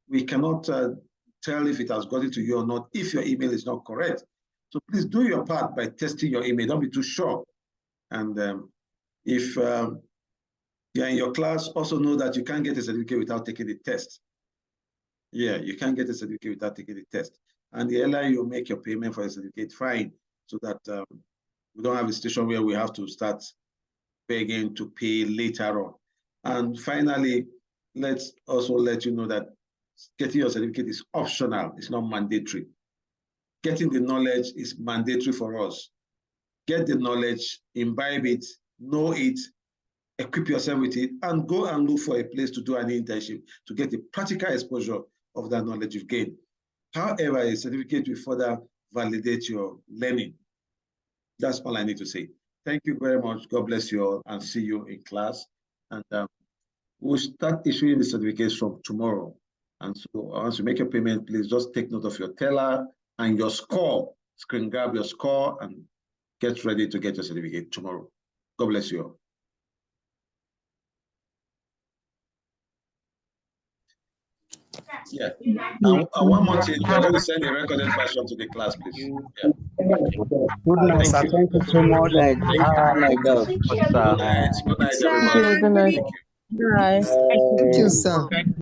we cannot tell if it has gotten to you or not if your email is not correct. So please do your part by testing your email. Don't be too sure. And if you're in your class, also know that you can't get a certificate without taking the test. Yeah, you can't get a certificate without taking the test. And the earlier you make your payment for a certificate, fine, so that we don't have a situation where we have to start begging to pay later on. And finally, let's also let you know that getting your certificate is optional. It's not mandatory. Getting the knowledge is mandatory for us. Get the knowledge, imbibe it, know it, equip yourself with it, and go and look for a place to do an internship to get the practical exposure of that knowledge you've gained. However, a certificate will further validate your learning. That's all I need to say. Thank you very much. God bless you all, and see you in class. And we'll start issuing the certificates from tomorrow. And so once you make a payment, please just take note of your teller and your score. Screen grab your score and get ready to get your certificate tomorrow. God bless you all. Yeah. And one more thing, I'm going to send a recorded version to the class, please. Yeah. Good night, sir. Thank you so much. Thank you. Good night, Good night, everybody. Good night. Thank you. Good night. Thank you, sir.